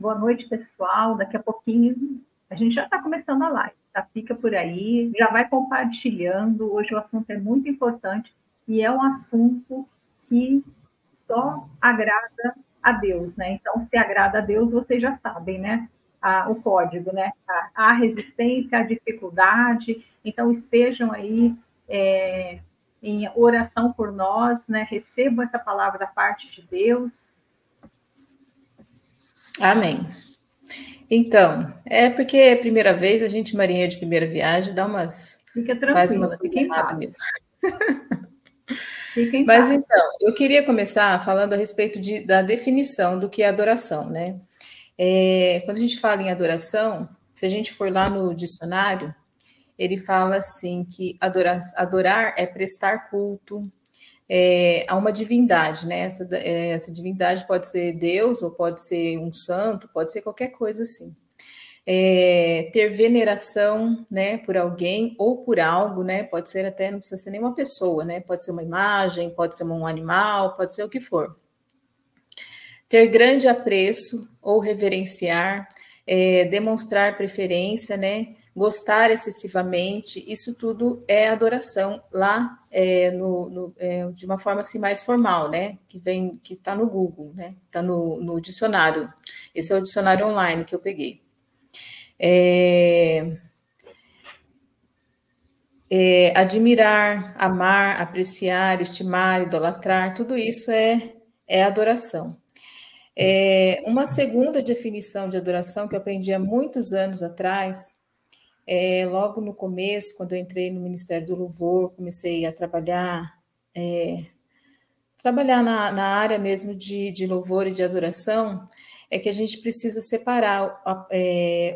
Boa noite, pessoal. Daqui a pouquinho a gente já está começando a live, tá? Fica por aí, já vai compartilhando. Hoje o assunto é muito importante e é um assunto que só agrada a Deus, né? Então, se agrada a Deus, vocês já sabem, né? O código, né? A resistência, a dificuldade. Então, estejam aí em oração por nós, né? Recebam essa palavra da parte de Deus. Amém. Então, é porque é a primeira vez, a gente, marinheiro de primeira viagem, Fica faz umas tranquila, coisas fique em erradas paz. mesmo. Fique em Mas paz. então, eu queria começar falando a respeito da definição do que é adoração, né? Quando a gente fala em adoração, se a gente for lá no dicionário, ele fala assim que adorar é prestar culto a uma divindade, né? Essa divindade pode ser Deus, ou pode ser um santo, pode ser qualquer coisa assim. Ter veneração, né, por alguém ou por algo, né, pode ser até, não precisa ser nenhuma pessoa, né, pode ser uma imagem, pode ser um animal, pode ser o que for. Ter grande apreço ou reverenciar, demonstrar preferência, né, gostar excessivamente, isso tudo é adoração lá de uma forma assim mais formal, né, que está no Google, né, está no dicionário. Esse é o dicionário online que eu peguei. Admirar, amar, apreciar, estimar, idolatrar, tudo isso é adoração. Uma segunda definição de adoração que eu aprendi há muitos anos atrás, logo no começo, quando eu entrei no Ministério do Louvor, comecei a trabalhar na área mesmo de louvor e de adoração, é que a gente precisa separar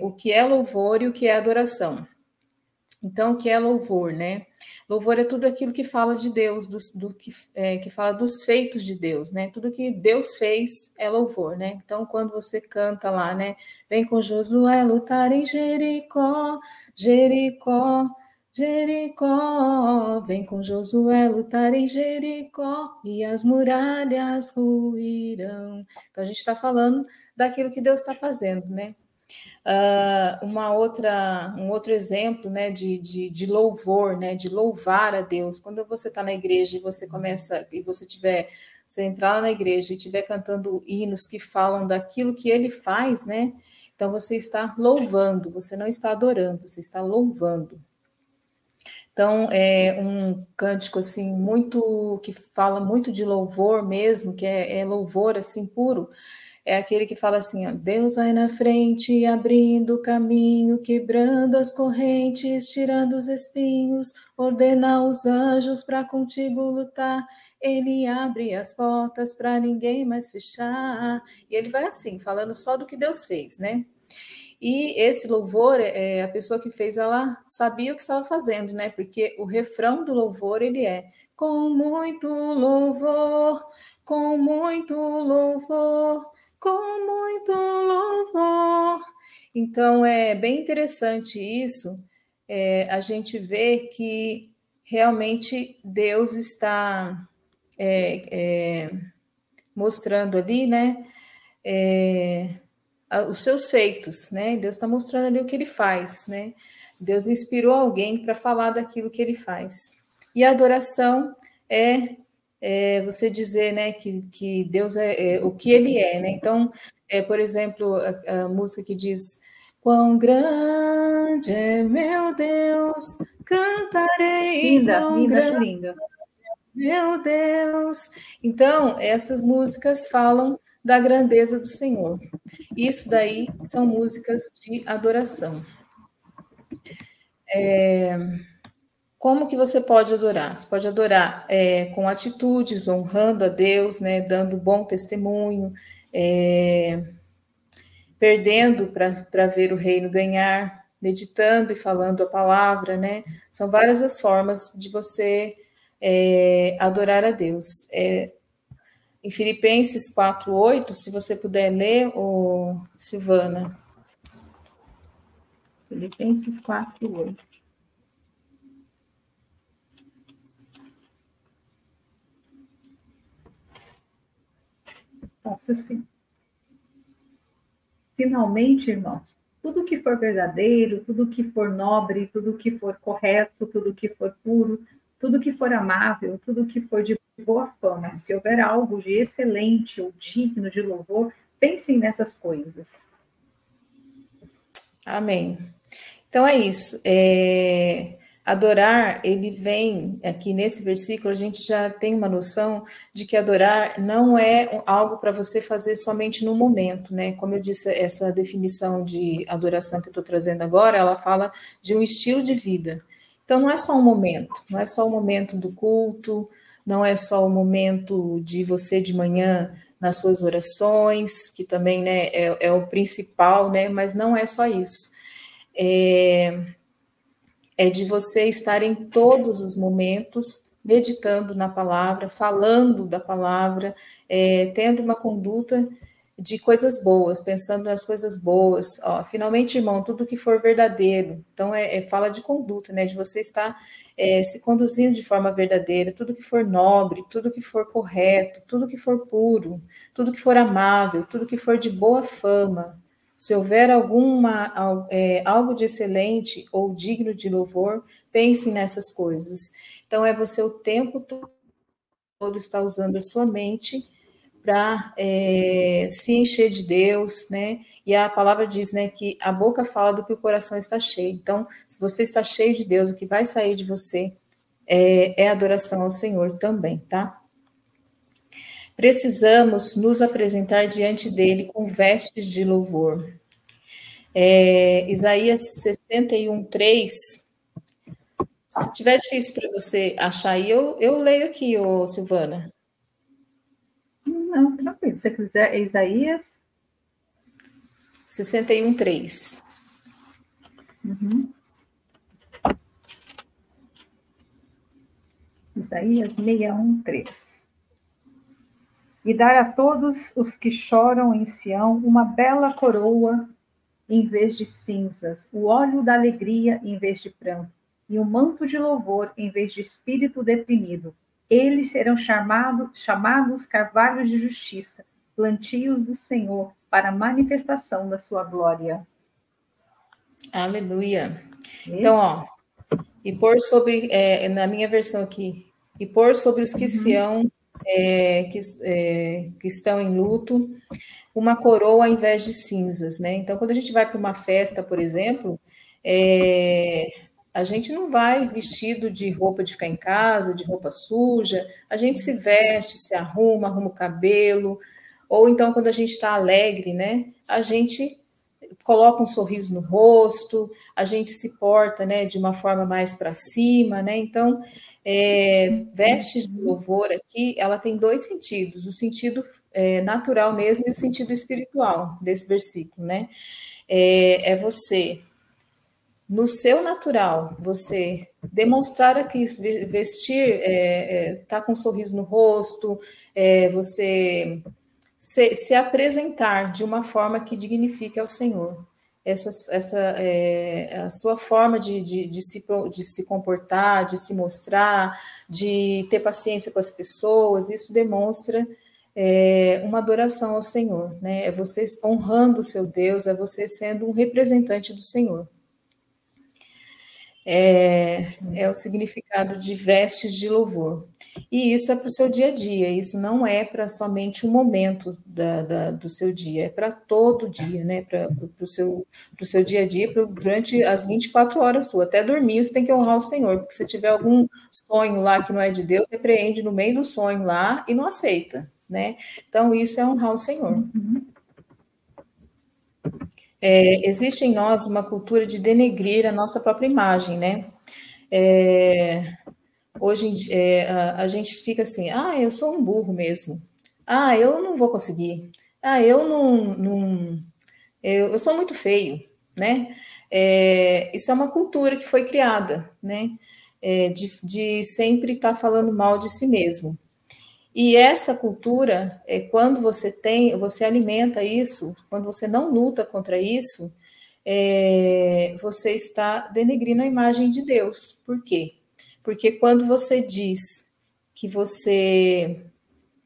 o que é louvor e o que é adoração. Então, o que é louvor, né? Louvor é tudo aquilo que fala de Deus, que fala dos feitos de Deus, né? Tudo que Deus fez é louvor, né? Então, quando você canta lá, né? Vem com Josué lutar em Jericó, Jericó, Jericó. Vem com Josué lutar em Jericó e as muralhas ruirão. Então, a gente está falando daquilo que Deus está fazendo, né? Um outro exemplo, né, de louvor, né, de louvar a Deus. Quando você está na igreja e você entrar lá na igreja e estiver cantando hinos que falam daquilo que ele faz, né, então você está louvando, você não está adorando, você está louvando. Então, é um cântico, assim, que fala muito de louvor mesmo, que é louvor, assim, puro, é aquele que fala assim, ó, Deus vai na frente, abrindo o caminho, quebrando as correntes, tirando os espinhos, ordena os anjos para contigo lutar, ele abre as portas para ninguém mais fechar. E ele vai assim, falando só do que Deus fez, né? E esse louvor, a pessoa que fez, ela sabia o que estava fazendo, né? Porque o refrão do louvor, ele é com muito louvor, com muito louvor, com muito louvor. Então, é bem interessante isso, a gente vê que realmente Deus está mostrando ali, né? Os seus feitos, né? Deus está mostrando ali o que ele faz, né? Deus inspirou alguém para falar daquilo que ele faz. E a adoração é você dizer, né, que Deus é o que ele é, né? Então, por exemplo, a música que diz: Quão grande é meu Deus, cantarei, Linda, quão linda, acho grande linda. meu Deus! Então, essas músicas falam da grandeza do Senhor. Isso daí são músicas de adoração. Como que você pode adorar? Você pode adorar com atitudes, honrando a Deus, né, dando bom testemunho, perdendo para ver o reino ganhar, meditando e falando a palavra, né? São várias as formas de você adorar a Deus. Em Filipenses 4:8, se você puder ler, Silvana. Filipenses 4:8. Posso sim. finalmente, irmãos, tudo que for verdadeiro, tudo que for nobre, tudo que for correto, tudo que for puro, tudo que for amável, tudo que for de boa fama, se houver algo de excelente ou digno de louvor, pensem nessas coisas. Amém. Então é isso. Adorar, ele vem aqui nesse versículo, a gente já tem uma noção de que adorar não é algo para você fazer somente no momento, né? Como eu disse, essa definição de adoração que eu estou trazendo agora, ela fala de um estilo de vida. Então não é só um momento, não é só o momento do culto, não é só o momento de você de manhã nas suas orações, que também, né, é o principal, né? Mas não é só isso. É de você estar em todos os momentos meditando na palavra, falando da palavra, tendo uma conduta de coisas boas, pensando nas coisas boas. Ó, finalmente, irmão, tudo que for verdadeiro. Então, fala de conduta, né? De você estar se conduzindo de forma verdadeira, tudo que for nobre, tudo que for correto, tudo que for puro, tudo que for amável, tudo que for de boa fama. Se houver algo de excelente ou digno de louvor, pense nessas coisas. Então, é você o tempo todo estar usando a sua mente para se encher de Deus, né? E a palavra diz, né, que a boca fala do que o coração está cheio. Então, se você está cheio de Deus, o que vai sair de você é adoração ao Senhor também, tá? Precisamos nos apresentar diante dele com vestes de louvor. Isaías 61:3. Se tiver difícil para você achar aí, eu leio aqui, Silvana. Não, tranquilo. Se você quiser, é Isaías 61:3. Uhum. Isaías 61:3. E dar a todos os que choram em Sião uma bela coroa em vez de cinzas, o óleo da alegria em vez de pranto, e o manto de louvor em vez de espírito deprimido. Eles serão chamados carvalhos de justiça, plantios do Senhor, para a manifestação da sua glória. Aleluia. Então, ó, e pôr sobre, na minha versão aqui, e pôr sobre os que Sião, que estão em luto, uma coroa ao invés de cinzas, né? Então, quando a gente vai para uma festa, por exemplo, a gente não vai vestido de roupa de ficar em casa, de roupa suja, a gente se veste, se arruma o cabelo, ou então quando a gente está alegre, né? A gente coloca um sorriso no rosto, a gente se porta, né, de uma forma mais para cima, né? Então, vestes de louvor aqui, ela tem dois sentidos, o sentido natural mesmo e o sentido espiritual desse versículo, né? Você, no seu natural, você demonstrar aqui, vestir, tá com um sorriso no rosto, você se apresentar de uma forma que dignifique ao Senhor. A sua forma de se comportar, de se mostrar, de ter paciência com as pessoas, isso demonstra uma adoração ao Senhor, né? É você honrando o seu Deus, é você sendo um representante do Senhor. É o significado de vestes de louvor. E isso é para o seu dia a dia, isso não é para somente um momento do seu dia, é para todo o dia, né? Para o seu dia a dia, durante as 24 horas suas. Até dormir, você tem que honrar o Senhor, porque se tiver algum sonho lá que não é de Deus, repreende no meio do sonho lá e não aceita, né? Então, isso é honrar o Senhor. Existe em nós uma cultura de denegrir a nossa própria imagem, né? Hoje a gente fica assim, eu sou um burro mesmo. Eu não vou conseguir. Eu sou muito feio, né? Isso é uma cultura que foi criada, né? De sempre estar falando mal de si mesmo. E essa cultura, quando você alimenta isso, quando você não luta contra isso, você está denegrindo a imagem de Deus. Por quê? Porque quando você diz que você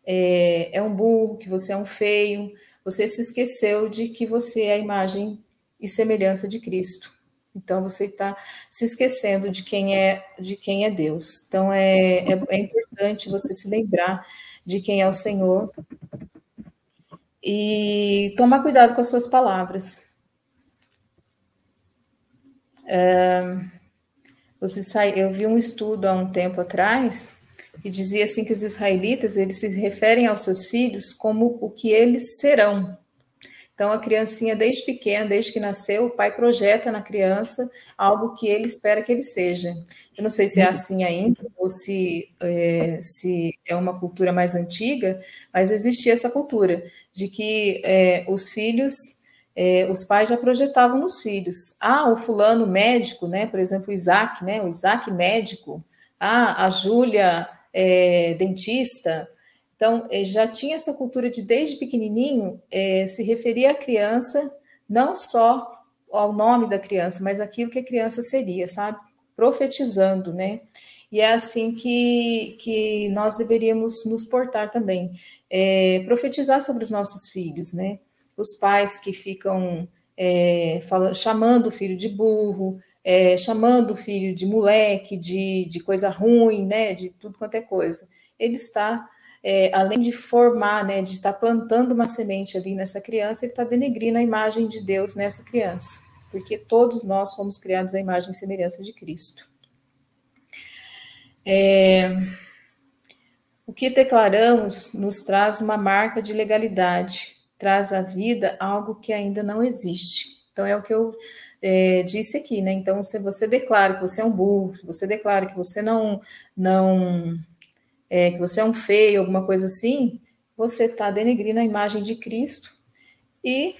é um burro, que você é um feio, você se esqueceu de que você é a imagem e semelhança de Cristo. Então, você está se esquecendo de quem é Deus. Então, é importante você se lembrar de quem é o Senhor e tomar cuidado com as suas palavras. Eu vi um estudo há um tempo atrás que dizia assim que os israelitas eles se referem aos seus filhos como o que eles serão. Então, a criancinha, desde pequena, desde que nasceu, o pai projeta na criança algo que ele espera que ele seja. Eu não sei se é assim ainda, ou se é uma cultura mais antiga, mas existia essa cultura de que os filhos, os pais já projetavam nos filhos. Ah, o fulano médico, né? Por exemplo, o Isaac, né? O Isaac médico. Ah, a Júlia dentista. Então, já tinha essa cultura de, desde pequenininho, se referir à criança, não só ao nome da criança, mas aquilo que a criança seria, sabe? Profetizando, né? E é assim que nós deveríamos nos portar também. Profetizar sobre os nossos filhos, né? Os pais que ficam chamando o filho de burro, chamando o filho de moleque, de coisa ruim, né? De tudo quanto é coisa. Ele está... além de formar, né, de estar plantando uma semente ali nessa criança, ele está denegrindo a imagem de Deus nessa criança, porque todos nós fomos criados à imagem e semelhança de Cristo. O que declaramos nos traz uma marca de legalidade, traz à vida algo que ainda não existe. Então, é o que eu disse aqui, né? Então, se você declara que você é um burro, se você declara que você que você é um feio, alguma coisa assim, você está denegrindo a imagem de Cristo e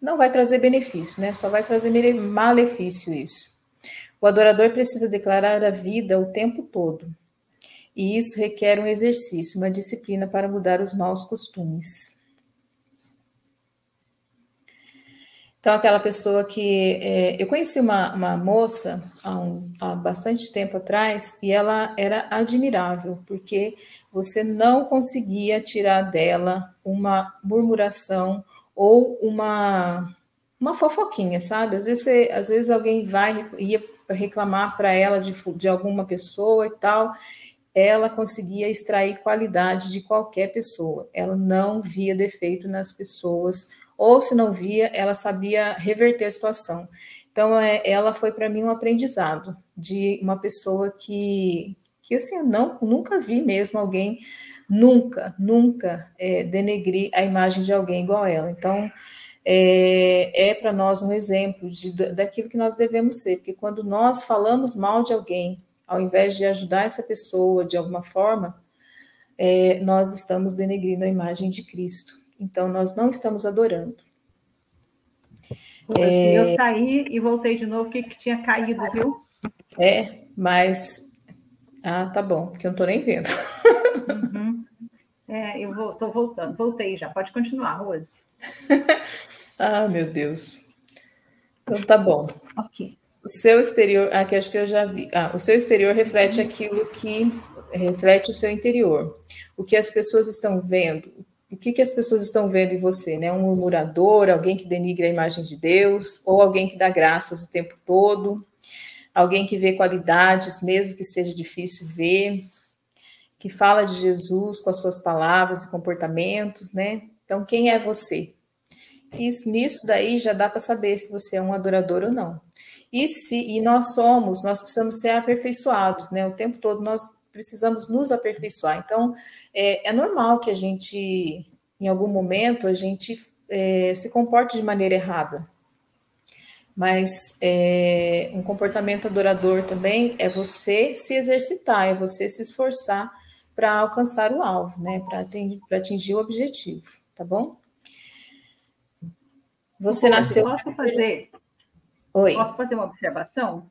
não vai trazer benefício, né? Só vai trazer malefício isso. O adorador precisa declarar a vida o tempo todo. E isso requer um exercício, uma disciplina para mudar os maus costumes. Então, aquela pessoa que... eu conheci uma moça há bastante tempo atrás e ela era admirável, porque você não conseguia tirar dela uma murmuração ou uma fofoquinha, sabe? Às vezes alguém ia reclamar para ela de alguma pessoa e tal, ela conseguia extrair qualidade de qualquer pessoa. Ela não via defeito nas pessoas, ou se não via, ela sabia reverter a situação. Então, ela foi para mim um aprendizado de uma pessoa que assim, eu nunca vi mesmo alguém, nunca denegrir a imagem de alguém igual ela. Então, para nós um exemplo daquilo que nós devemos ser, porque quando nós falamos mal de alguém, ao invés de ajudar essa pessoa de alguma forma, nós estamos denegrindo a imagem de Cristo. Então, nós não estamos adorando. Eu saí e voltei de novo, que tinha caído, viu? Mas... Ah, tá bom, porque eu não estou nem vendo. Uhum. Eu estou voltando. Voltei já. Pode continuar, Rose. Ah, meu Deus. Então, tá bom. Ok. O seu exterior... Aqui acho que eu já vi. O seu exterior reflete aquilo que reflete o seu interior. O que as pessoas estão vendo... O que as pessoas estão vendo em você, né? Um murmurador, alguém que denigra a imagem de Deus, ou alguém que dá graças o tempo todo, alguém que vê qualidades, mesmo que seja difícil ver, que fala de Jesus com as suas palavras e comportamentos, né? Então, quem é você? Nisso daí já dá para saber se você é um adorador ou não. E nós precisamos ser aperfeiçoados, né? O tempo todo nós precisamos nos aperfeiçoar. Então, é normal que a gente, em algum momento, a gente se comporte de maneira errada. Mas um comportamento adorador também é você se exercitar, é você se esforçar para alcançar o alvo, né? Para atingir o objetivo, tá bom? Você nasceu... Oi. Posso fazer uma observação?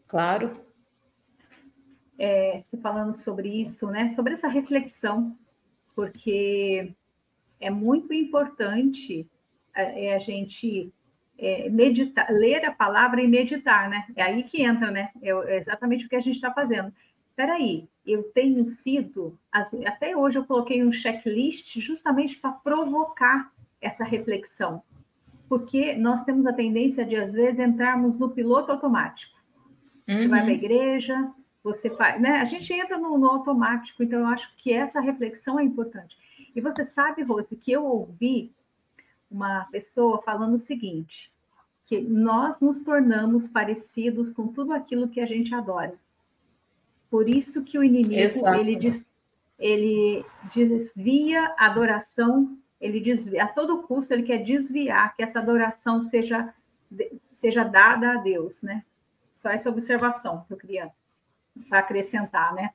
Claro. Se falando sobre isso, né? Sobre essa reflexão, porque é muito importante a gente meditar, ler a palavra e meditar, né? É aí que entra, né? É exatamente o que a gente está fazendo. peraí, eu tenho sido, até hoje eu coloquei um checklist justamente para provocar essa reflexão, porque nós temos a tendência de, às vezes, entrarmos no piloto automático. Você vai para a igreja, você faz, né? A gente entra no automático, então eu acho que essa reflexão é importante. E você sabe, Rose, que eu ouvi uma pessoa falando o seguinte, que nós nos tornamos parecidos com tudo aquilo que a gente adora. Por isso que o inimigo, ele desvia a adoração, ele desvia, a todo custo ele quer desviar que essa adoração seja dada a Deus, né? Só essa observação que eu queria para acrescentar, né?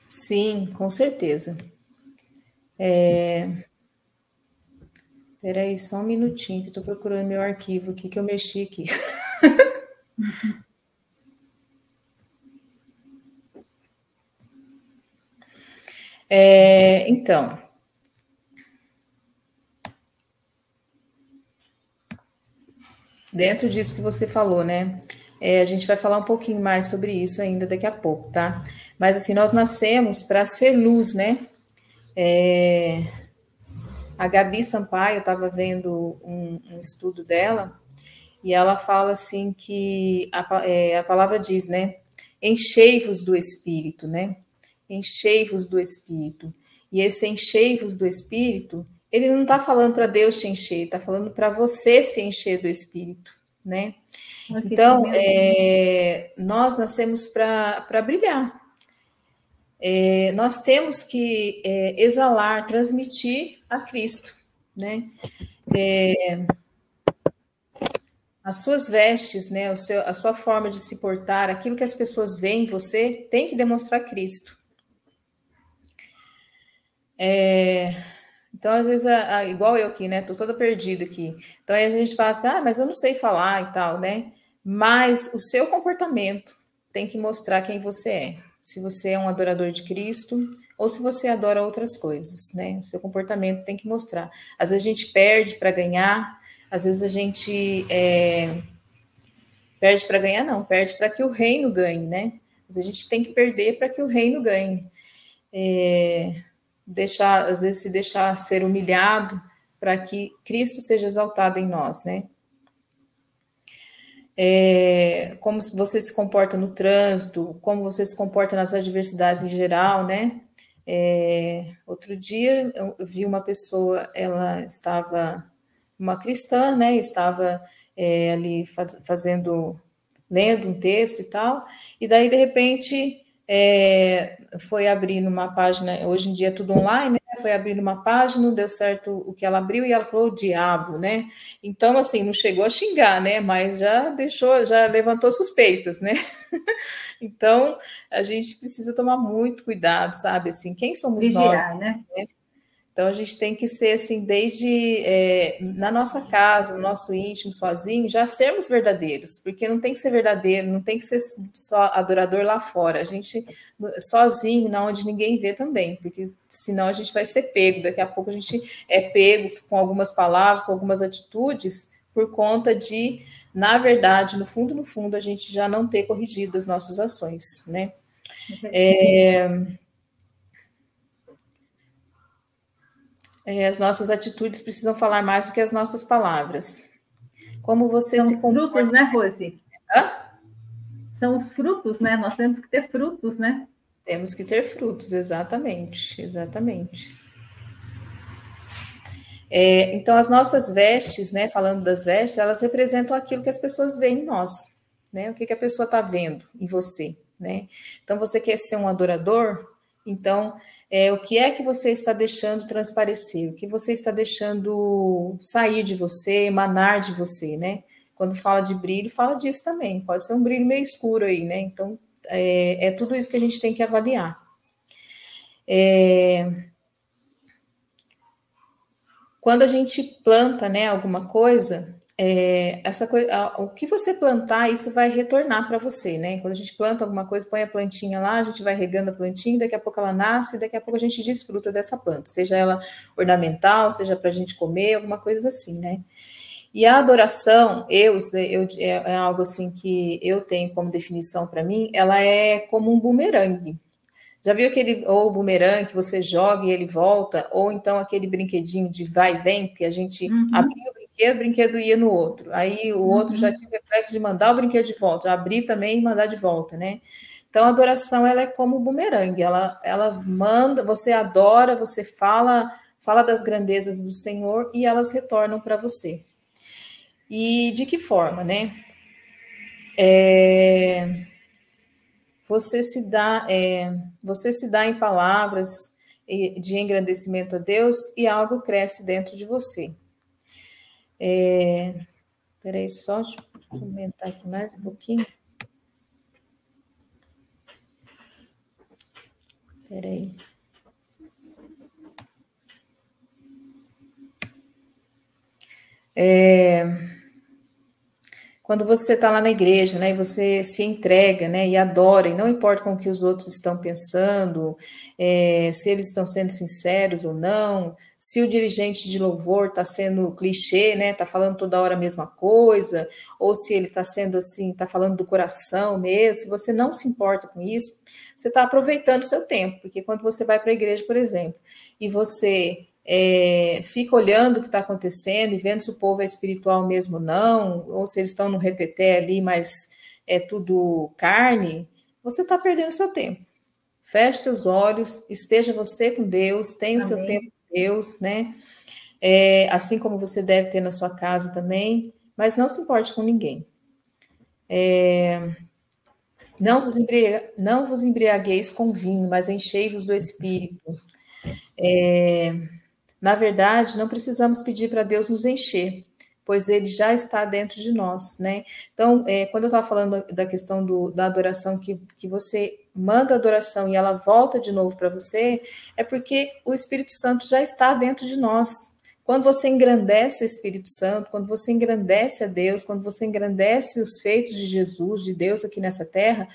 Sim, com certeza. Espera aí, só um minutinho, que eu estou procurando meu arquivo aqui, que eu mexi aqui. Então, dentro disso que você falou, né? A gente vai falar um pouquinho mais sobre isso ainda daqui a pouco, tá? Mas assim, nós nascemos para ser luz, né? A Gabi Sampaio, eu estava vendo um estudo dela, e ela fala assim que a palavra diz, né? Enchei-vos do Espírito, né? Enchei-vos do Espírito. E esse enchei-vos do Espírito, ele não está falando para Deus te encher, está falando para você se encher do Espírito, né? Então, nós nascemos para brilhar. Nós temos que exalar, transmitir a Cristo, né? As suas vestes, né? A sua forma de se portar, aquilo que as pessoas veem em você, tem que demonstrar Cristo. Então, às vezes, igual eu aqui, né? Tô toda perdida aqui. Então, aí a gente fala assim, mas eu não sei falar e tal, né? Mas o seu comportamento tem que mostrar quem você é. Se você é um adorador de Cristo ou se você adora outras coisas, né? O seu comportamento tem que mostrar. Às vezes a gente perde para ganhar, às vezes a gente perde para ganhar, não, perde para que o reino ganhe, né? Mas a gente tem que perder para que o reino ganhe. Às vezes se deixar ser humilhado para que Cristo seja exaltado em nós, né? Como você se comporta no trânsito, como você se comporta nas adversidades em geral, né? Outro dia eu vi uma pessoa, ela estava, uma cristã, né? Estava ali lendo um texto e tal, e daí de repente foi abrir numa página, hoje em dia é tudo online, né? Foi abrir numa página, não deu certo o que ela abriu e ela falou o diabo, né? Então, assim, não chegou a xingar, né? Mas já levantou suspeitas, né? Então, a gente precisa tomar muito cuidado, sabe? Assim, quem somos nós? Né? Então, a gente tem que ser, assim, desde na nossa casa, no nosso íntimo, sozinho, já sermos verdadeiros, porque não tem que ser verdadeiro, não tem que ser só adorador lá fora, a gente sozinho, na onde ninguém vê também, porque senão a gente vai ser pego, daqui a pouco a gente é pego com algumas palavras, com algumas atitudes, por conta de, na verdade, no fundo, a gente já não ter corrigido as nossas ações, né? As nossas atitudes precisam falar mais do que as nossas palavras. Como você São se comporta... os frutos, né, Rose? São os frutos, né? Nós temos que ter frutos, né? Temos que ter frutos, exatamente, exatamente. Então, as nossas vestes, né, falando das vestes, elas representam aquilo que as pessoas veem em nós, né? O que a pessoa está vendo em você, né? Então, você quer ser um adorador? Então, o que é que você está deixando transparecer? O que você está deixando sair de você, emanar de você, né? Quando fala de brilho, fala disso também. Pode ser um brilho meio escuro aí, né? Então, é tudo isso que a gente tem que avaliar. Quando a gente planta, né, alguma coisa, o que você plantar, isso vai retornar para você, né? Quando a gente planta alguma coisa, põe a plantinha lá, a gente vai regando a plantinha, daqui a pouco ela nasce, daqui a pouco a gente desfruta dessa planta, seja ela ornamental, seja para a gente comer, alguma coisa assim, né? E a adoração, é algo assim que eu tenho como definição para mim, ela é como um bumerangue. Já viu aquele ou bumerangue que você joga e ele volta, ou então aquele brinquedinho de vai e vem, que a gente abria o brinquedo ia no outro. Aí o outro já tinha o reflexo de mandar o brinquedo de volta, abrir também e mandar de volta, né? Então a adoração ela é como o bumerangue, ela manda, você adora, você fala das grandezas do Senhor e elas retornam para você. E de que forma, né? Você se dá em palavras de engrandecimento a Deus e algo cresce dentro de você. Espera aí só, deixa eu comentar aqui mais um pouquinho. Espera aí. Quando você está lá na igreja, né, e você se entrega, né, e adora, e não importa com o que os outros estão pensando, se eles estão sendo sinceros ou não, se o dirigente de louvor está sendo clichê, né, está falando toda hora a mesma coisa, ou se ele está sendo assim, está falando do coração mesmo, se você não se importa com isso, você está aproveitando o seu tempo, porque quando você vai para a igreja, por exemplo, e você fica olhando o que está acontecendo e vendo se o povo é espiritual mesmo ou não, ou se eles estão no reteté ali, mas é tudo carne, você está perdendo seu tempo. Feche seus olhos, esteja você com Deus, tenha o seu tempo com Deus, né? Assim como você deve ter na sua casa também, mas não se importe com ninguém. Não vos embriagueis com vinho, mas enchei-vos do Espírito. Na verdade, não precisamos pedir para Deus nos encher, pois Ele já está dentro de nós, né? Então, quando eu estava falando da questão da adoração, que você manda a adoração e ela volta de novo para você, é porque o Espírito Santo já está dentro de nós. Quando você engrandece o Espírito Santo, quando você engrandece a Deus, quando você engrandece os feitos de Jesus, de Deus aqui nessa terra,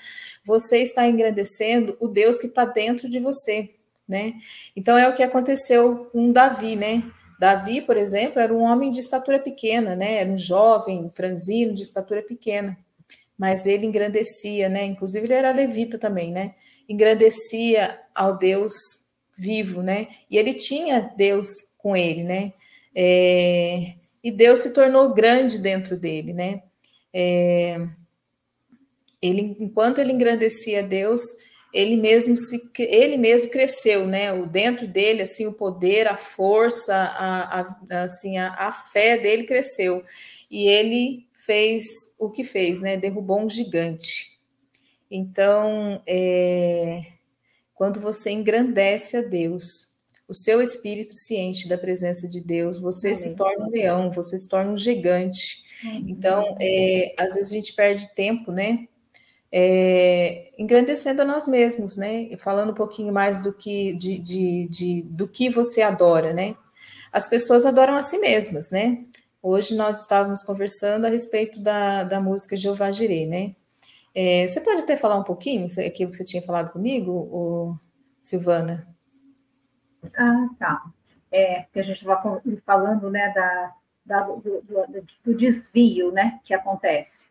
você está engrandecendo o Deus que está dentro de você, né? Então é o que aconteceu com Davi, né? Davi, por exemplo, era um homem de estatura pequena, né? Era um jovem, franzino, de estatura pequena, mas ele engrandecia, né? Inclusive ele era levita também, né? Engrandecia ao Deus vivo, né? E ele tinha Deus com ele, né? E Deus se tornou grande dentro dele, né? Enquanto ele engrandecia Deus, ele mesmo cresceu, né? O dentro dele, assim, o poder, a força, a fé dele cresceu. E ele fez o que fez, né? Derrubou um gigante. Então, quando você engrandece a Deus, o seu espírito se enche da presença de Deus, você se torna um leão, você se torna um gigante. Então, às vezes a gente perde tempo, né? Engrandecendo a nós mesmos, né? Falando um pouquinho mais do que você adora, né? As pessoas adoram a si mesmas, né? Hoje nós estávamos conversando a respeito da música Jeová Jireh, né? Você pode até falar um pouquinho aquilo que você tinha falado comigo, Silvana? Ah, tá. Porque a gente estava falando, né, do desvio, né, que acontece.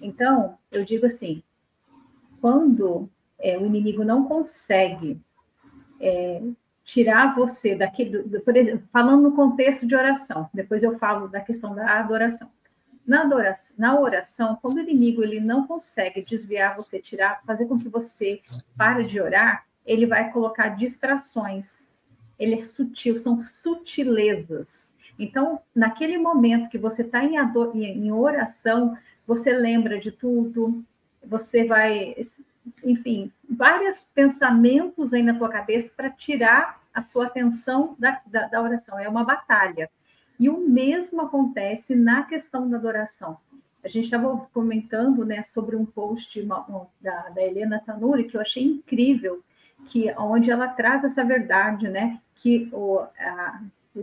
Então, eu digo assim, quando o inimigo não consegue tirar você daquele, por exemplo, falando no contexto de oração, depois eu falo da questão da adoração. Na oração, quando o inimigo ele não consegue desviar você, fazer com que você pare de orar, ele vai colocar distrações. Ele é sutil, são sutilezas. Então, naquele momento que você está em oração, você lembra de tudo, você vai, enfim, vários pensamentos vêm na tua cabeça para tirar a sua atenção da oração. É uma batalha. E o mesmo acontece na questão da adoração. A gente estava comentando, né, sobre um post da Helena Tanuri, que eu achei incrível, onde ela traz essa verdade, né, que o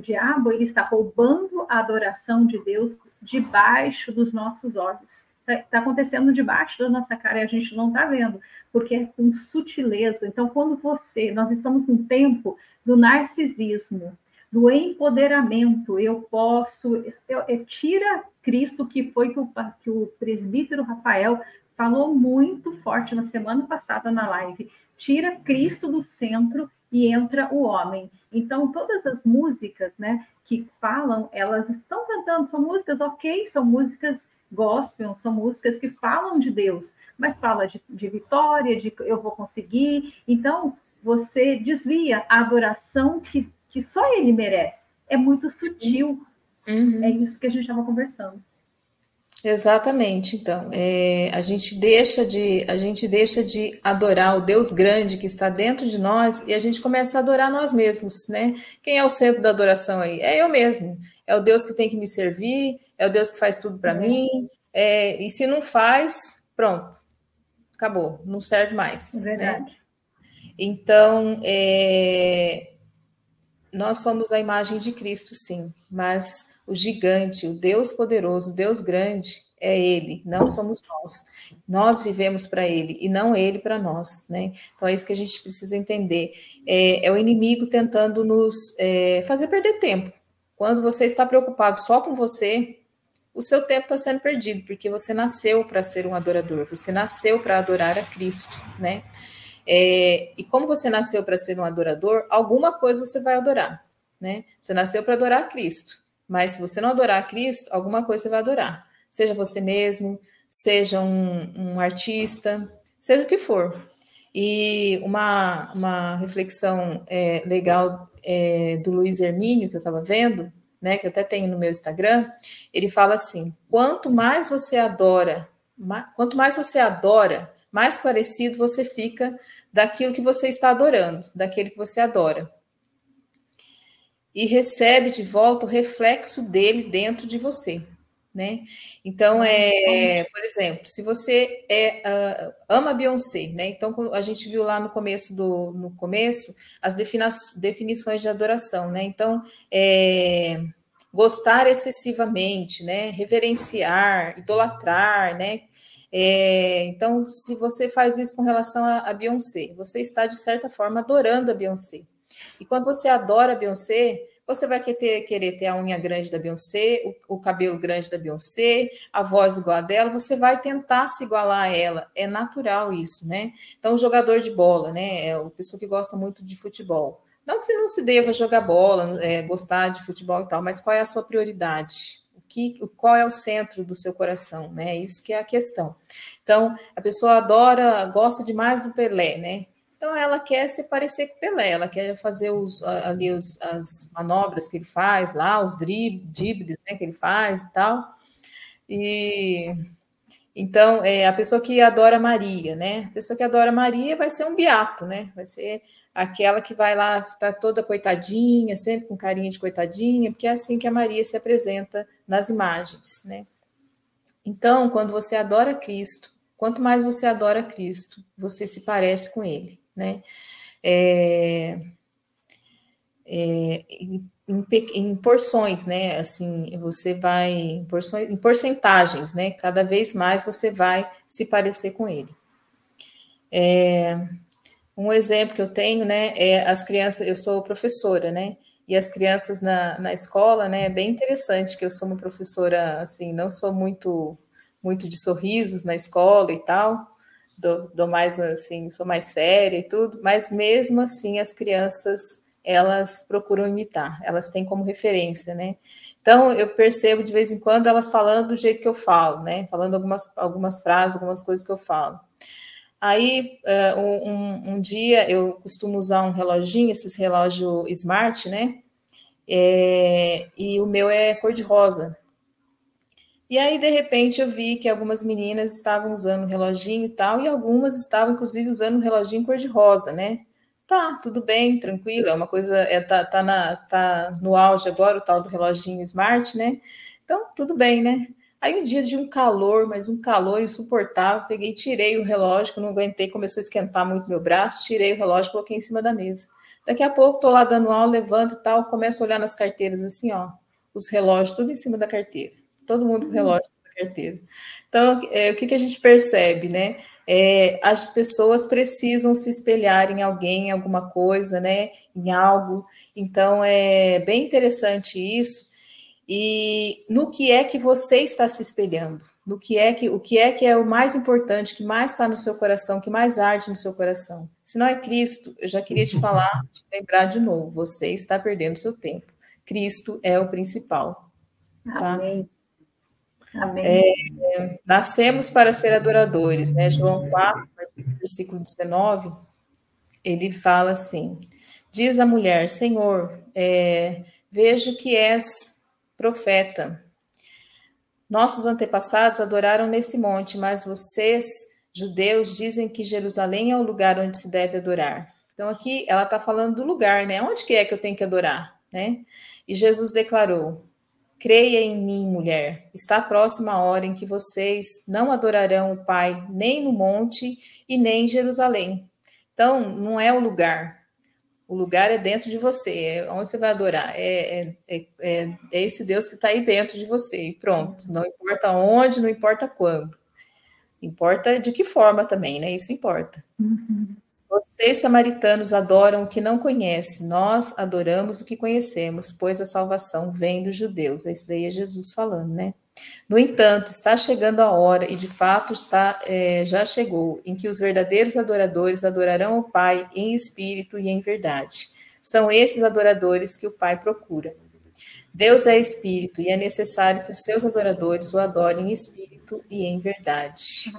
diabo ele está roubando a adoração de Deus debaixo dos nossos olhos. Está acontecendo debaixo da nossa cara e a gente não está vendo, porque é com sutileza. Então, nós estamos num tempo do narcisismo, do empoderamento. Eu posso... tira Cristo, que foi que o presbítero Rafael falou muito forte na semana passada na live. Tira Cristo do centro e entra o homem. Então, todas as músicas, né, que falam, elas estão cantando, são músicas, ok, são músicas gospel, são músicas que falam de Deus, mas fala de vitória, de eu vou conseguir. Então, você desvia a adoração que só ele merece. É muito sutil. É isso que a gente estava conversando. Exatamente, então, a gente deixa de adorar o Deus grande que está dentro de nós e a gente começa a adorar nós mesmos, né? Quem é o centro da adoração aí? É eu mesmo, é o Deus que tem que me servir, é o Deus que faz tudo para mim, e se não faz, pronto, acabou, não serve mais. É verdade. Né? Então, nós somos a imagem de Cristo, sim, mas o gigante, o Deus poderoso, o Deus grande, é Ele, não somos nós. Nós vivemos para Ele e não Ele para nós, né? Então é isso que a gente precisa entender. É o inimigo tentando nos fazer perder tempo. Quando você está preocupado só com você, o seu tempo está sendo perdido, porque você nasceu para ser um adorador, você nasceu para adorar a Cristo, né? E como você nasceu para ser um adorador, alguma coisa você vai adorar, né? Você nasceu para adorar a Cristo, mas se você não adorar a Cristo, alguma coisa você vai adorar. Seja você mesmo, seja um artista, seja o que for. E uma reflexão legal do Luiz Hermínio, que eu estava vendo, né, que eu até tenho no meu Instagram, ele fala assim, quanto mais você adora, mais parecido você fica daquilo que você está adorando, daquele que você adora. E recebe de volta o reflexo dele dentro de você, né? Então, por exemplo, se você ama Beyoncé, né? Então, a gente viu lá no começo as definições de adoração, né? Então, gostar excessivamente, né? Reverenciar, idolatrar, né? Então, se você faz isso com relação a Beyoncé, você está, de certa forma, adorando a Beyoncé. E quando você adora a Beyoncé, você vai querer ter a unha grande da Beyoncé, o cabelo grande da Beyoncé, a voz igual a dela, você vai tentar se igualar a ela. É natural isso, né? Então, o jogador de bola, né? É a pessoa que gosta muito de futebol. Não que você não se deva jogar bola, gostar de futebol e tal, mas qual é a sua prioridade? Qual é o centro do seu coração, né? Isso que é a questão. Então, a pessoa gosta demais do Pelé, né? Então, ela quer se parecer com o Pelé, ela quer fazer as manobras que ele faz lá, os dribles, né, que ele faz e tal. Então, a pessoa que adora Maria, né? A pessoa que adora Maria vai ser um beato, né? Vai ser aquela que vai lá, tá toda coitadinha, sempre com carinha de coitadinha, porque é assim que a Maria se apresenta nas imagens, né? Então, quando você adora Cristo, quanto mais você adora Cristo, você se parece com Ele, né? Em porções, né? Assim, você vai em porcentagens, né? Cada vez mais você vai se parecer com Ele. Um exemplo que eu tenho, né? As crianças. Eu sou professora, né? E as crianças na escola, né? É bem interessante que eu sou uma professora, assim, não sou muito de sorrisos na escola e tal, dou mais, assim, sou mais séria e tudo, mas mesmo assim as crianças, elas procuram imitar, elas têm como referência, né? Então, eu percebo de vez em quando elas falando do jeito que eu falo, né? Falando algumas frases, algumas coisas que eu falo. Aí, um dia, eu costumo usar um reloginho, esses relógios smart, né? E o meu é cor-de-rosa. E aí, de repente, eu vi que algumas meninas estavam usando um reloginho e tal, e algumas estavam, inclusive, usando um reloginho cor-de-rosa, né? Tá, tudo bem, tranquilo, é uma coisa, tá no auge agora o tal do reloginho smart, né? Então, tudo bem, né? Aí um dia de um calor, mas um calor insuportável, peguei, tirei o relógio, que eu não aguentei, começou a esquentar muito meu braço, tirei o relógio, coloquei em cima da mesa. Daqui a pouco, tô lá dando aula, levanto e tal, começo a olhar nas carteiras assim, ó, os relógios tudo em cima da carteira. Todo mundo com relógio na carteira. Então, o que a gente percebe, né? as pessoas precisam se espelhar em alguém, em alguma coisa, né? Em algo. Então, é bem interessante isso. E no que é que você está se espelhando? O que é o mais importante, que mais está no seu coração, que mais arde no seu coração? Se não é Cristo, eu já queria te falar, te lembrar de novo, você está perdendo seu tempo. Cristo é o principal, tá? Amém. Amém. Nascemos para ser adoradores, né? João 4, versículo 19, ele fala assim: diz a mulher, Senhor, vejo que és profeta. Nossos antepassados adoraram nesse monte, mas vocês, judeus, dizem que Jerusalém é o lugar onde se deve adorar. Então, aqui ela está falando do lugar, né? Onde que é eu tenho que adorar, né? E Jesus declarou: creia em mim, mulher. Está próxima a hora em que vocês não adorarão o Pai nem no monte e nem em Jerusalém. Então, não é o lugar. O lugar é dentro de você. É onde você vai adorar. É esse Deus que está aí dentro de você. E pronto. Não importa onde, não importa quando. Importa de que forma também, né? Isso importa. Uhum. Vocês, samaritanos, adoram o que não conhecem, nós adoramos o que conhecemos, pois a salvação vem dos judeus. Isso daí é Jesus falando, né? No entanto, está chegando a hora, e de fato já chegou, em que os verdadeiros adoradores adorarão o Pai em espírito e em verdade. São esses adoradores que o Pai procura. Deus é espírito e é necessário que os seus adoradores o adorem em espírito e em verdade.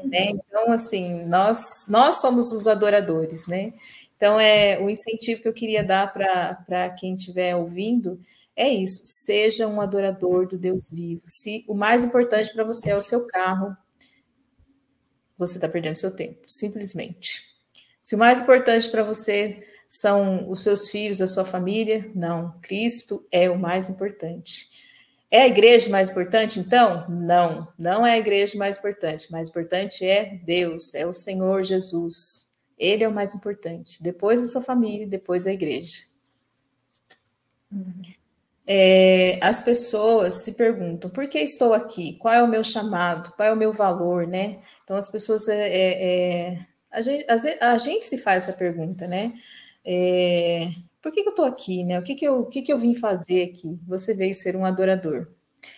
Né? Então, assim, nós somos os adoradores, né? Então, o incentivo que eu queria dar para quem estiver ouvindo é isso: seja um adorador do Deus vivo. Se o mais importante para você é o seu carro, você está perdendo seu tempo, simplesmente. Se o mais importante para você são os seus filhos, a sua família, não. Cristo é o mais importante. É a igreja mais importante, então? Não, não é a igreja mais importante. O mais importante é Deus, é o Senhor Jesus. Ele é o mais importante. Depois a sua família, depois a igreja. As pessoas se perguntam, por que estou aqui? Qual é o meu chamado? Qual é o meu valor, né? Então, as pessoas... a gente se faz essa pergunta, né? Por que eu estou aqui, né? O que eu vim fazer aqui? Você veio ser um adorador.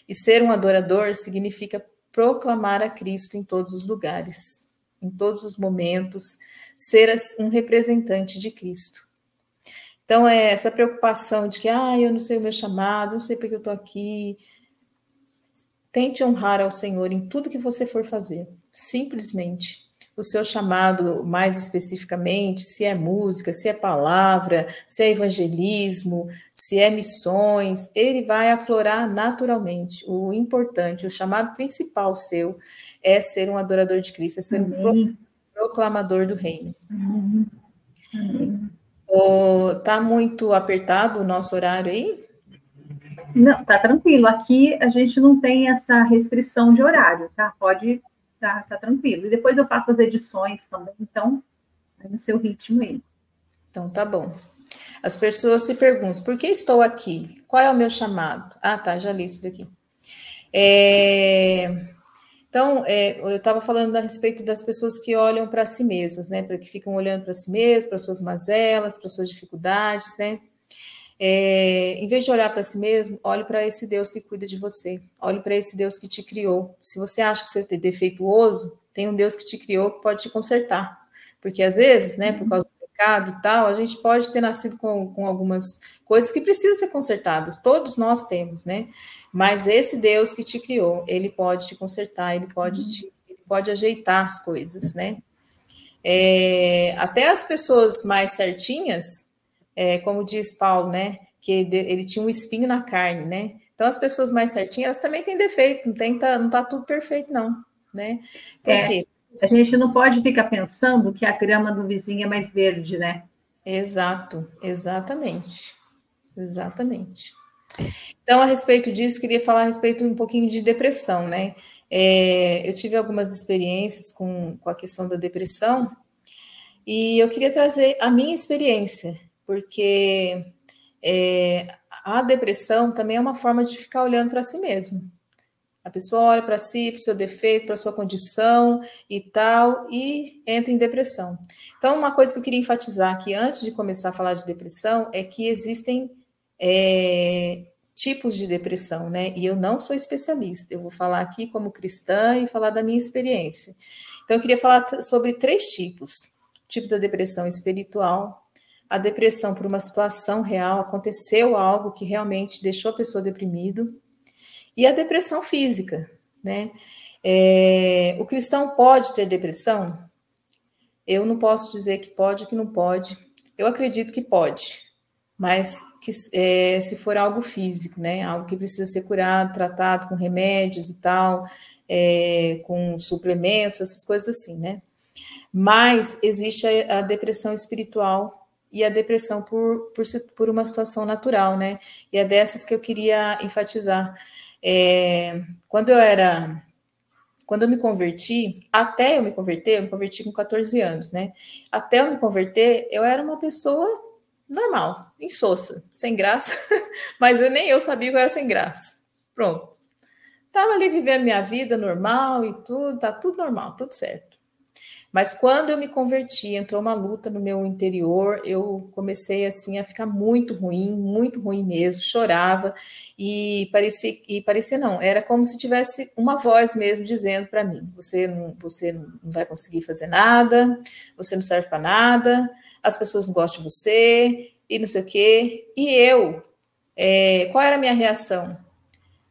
E ser um adorador significa proclamar a Cristo em todos os lugares, em todos os momentos, ser um representante de Cristo. Então, essa preocupação de que, eu não sei o meu chamado, não sei porque eu estou aqui. Tente honrar ao Senhor em tudo que você for fazer, simplesmente. O seu chamado, mais especificamente, se é música, se é palavra, se é evangelismo, se é missões, ele vai aflorar naturalmente. O importante, o chamado principal seu é ser um adorador de Cristo, é ser um proclamador do reino. Tá muito apertado o nosso horário aí? Não, tá tranquilo. Aqui a gente não tem essa restrição de horário, tá? Pode... Tá tranquilo. E depois eu faço as edições também, então, no seu ritmo aí. Então, tá bom. As pessoas se perguntam, por que estou aqui? Qual é o meu chamado? Tá, já li isso daqui. Então, eu estava falando a respeito das pessoas que olham para si mesmas, né? Para que ficam olhando para si mesmas, para suas mazelas, para suas dificuldades, né? Em vez de olhar para si mesmo, olhe para esse Deus que cuida de você. Olhe para esse Deus que te criou. Se você acha que você é defeituoso, tem um Deus que te criou que pode te consertar. Porque às vezes, né, por causa do pecado e tal, a gente pode ter nascido com algumas coisas que precisam ser consertadas. Todos nós temos, né? Mas esse Deus que te criou, ele pode te consertar, ele pode ajeitar as coisas, né? Até as pessoas mais certinhas, como diz Paulo, né? Que ele tinha um espinho na carne, né? Então, as pessoas mais certinhas, elas também têm defeito, não tá tudo perfeito, não, né? Por quê? A gente não pode ficar pensando que a grama do vizinho é mais verde, né? Exatamente. Então, a respeito disso, queria falar a respeito um pouquinho de depressão, né? Eu tive algumas experiências com a questão da depressão e eu queria trazer a minha experiência, porque a depressão também é uma forma de ficar olhando para si mesmo. A pessoa olha para si, para o seu defeito, para a sua condição e tal, e entra em depressão. Então, uma coisa que eu queria enfatizar aqui, antes de começar a falar de depressão, é que existem tipos de depressão, né? E eu não sou especialista, eu vou falar aqui como cristã e falar da minha experiência. Então, eu queria falar sobre 3 tipos. O tipo da depressão espiritual, a depressão por uma situação real, aconteceu algo que realmente deixou a pessoa deprimida, e a depressão física, né? O cristão pode ter depressão? Eu não posso dizer que pode ou que não pode. Eu acredito que pode, mas que, se for algo físico, né? Algo que precisa ser curado, tratado com remédios e tal, com suplementos, essas coisas assim, né? Mas existe a depressão espiritual e a depressão por uma situação natural, né? E é dessas que eu queria enfatizar. Quando eu me converti, até eu me converti com 14 anos, né? Até eu me converter, eu era uma pessoa normal, insossa, sem graça, mas nem eu sabia que eu era sem graça. Pronto. Tava ali vivendo minha vida normal e tudo, tá tudo normal, tudo certo. Mas quando eu me converti, entrou uma luta no meu interior, eu comecei assim a ficar muito ruim mesmo, chorava parecia não, era como se tivesse uma voz mesmo dizendo para mim: você não vai conseguir fazer nada, você não serve para nada, as pessoas não gostam de você e não sei o quê. E eu, qual era a minha reação?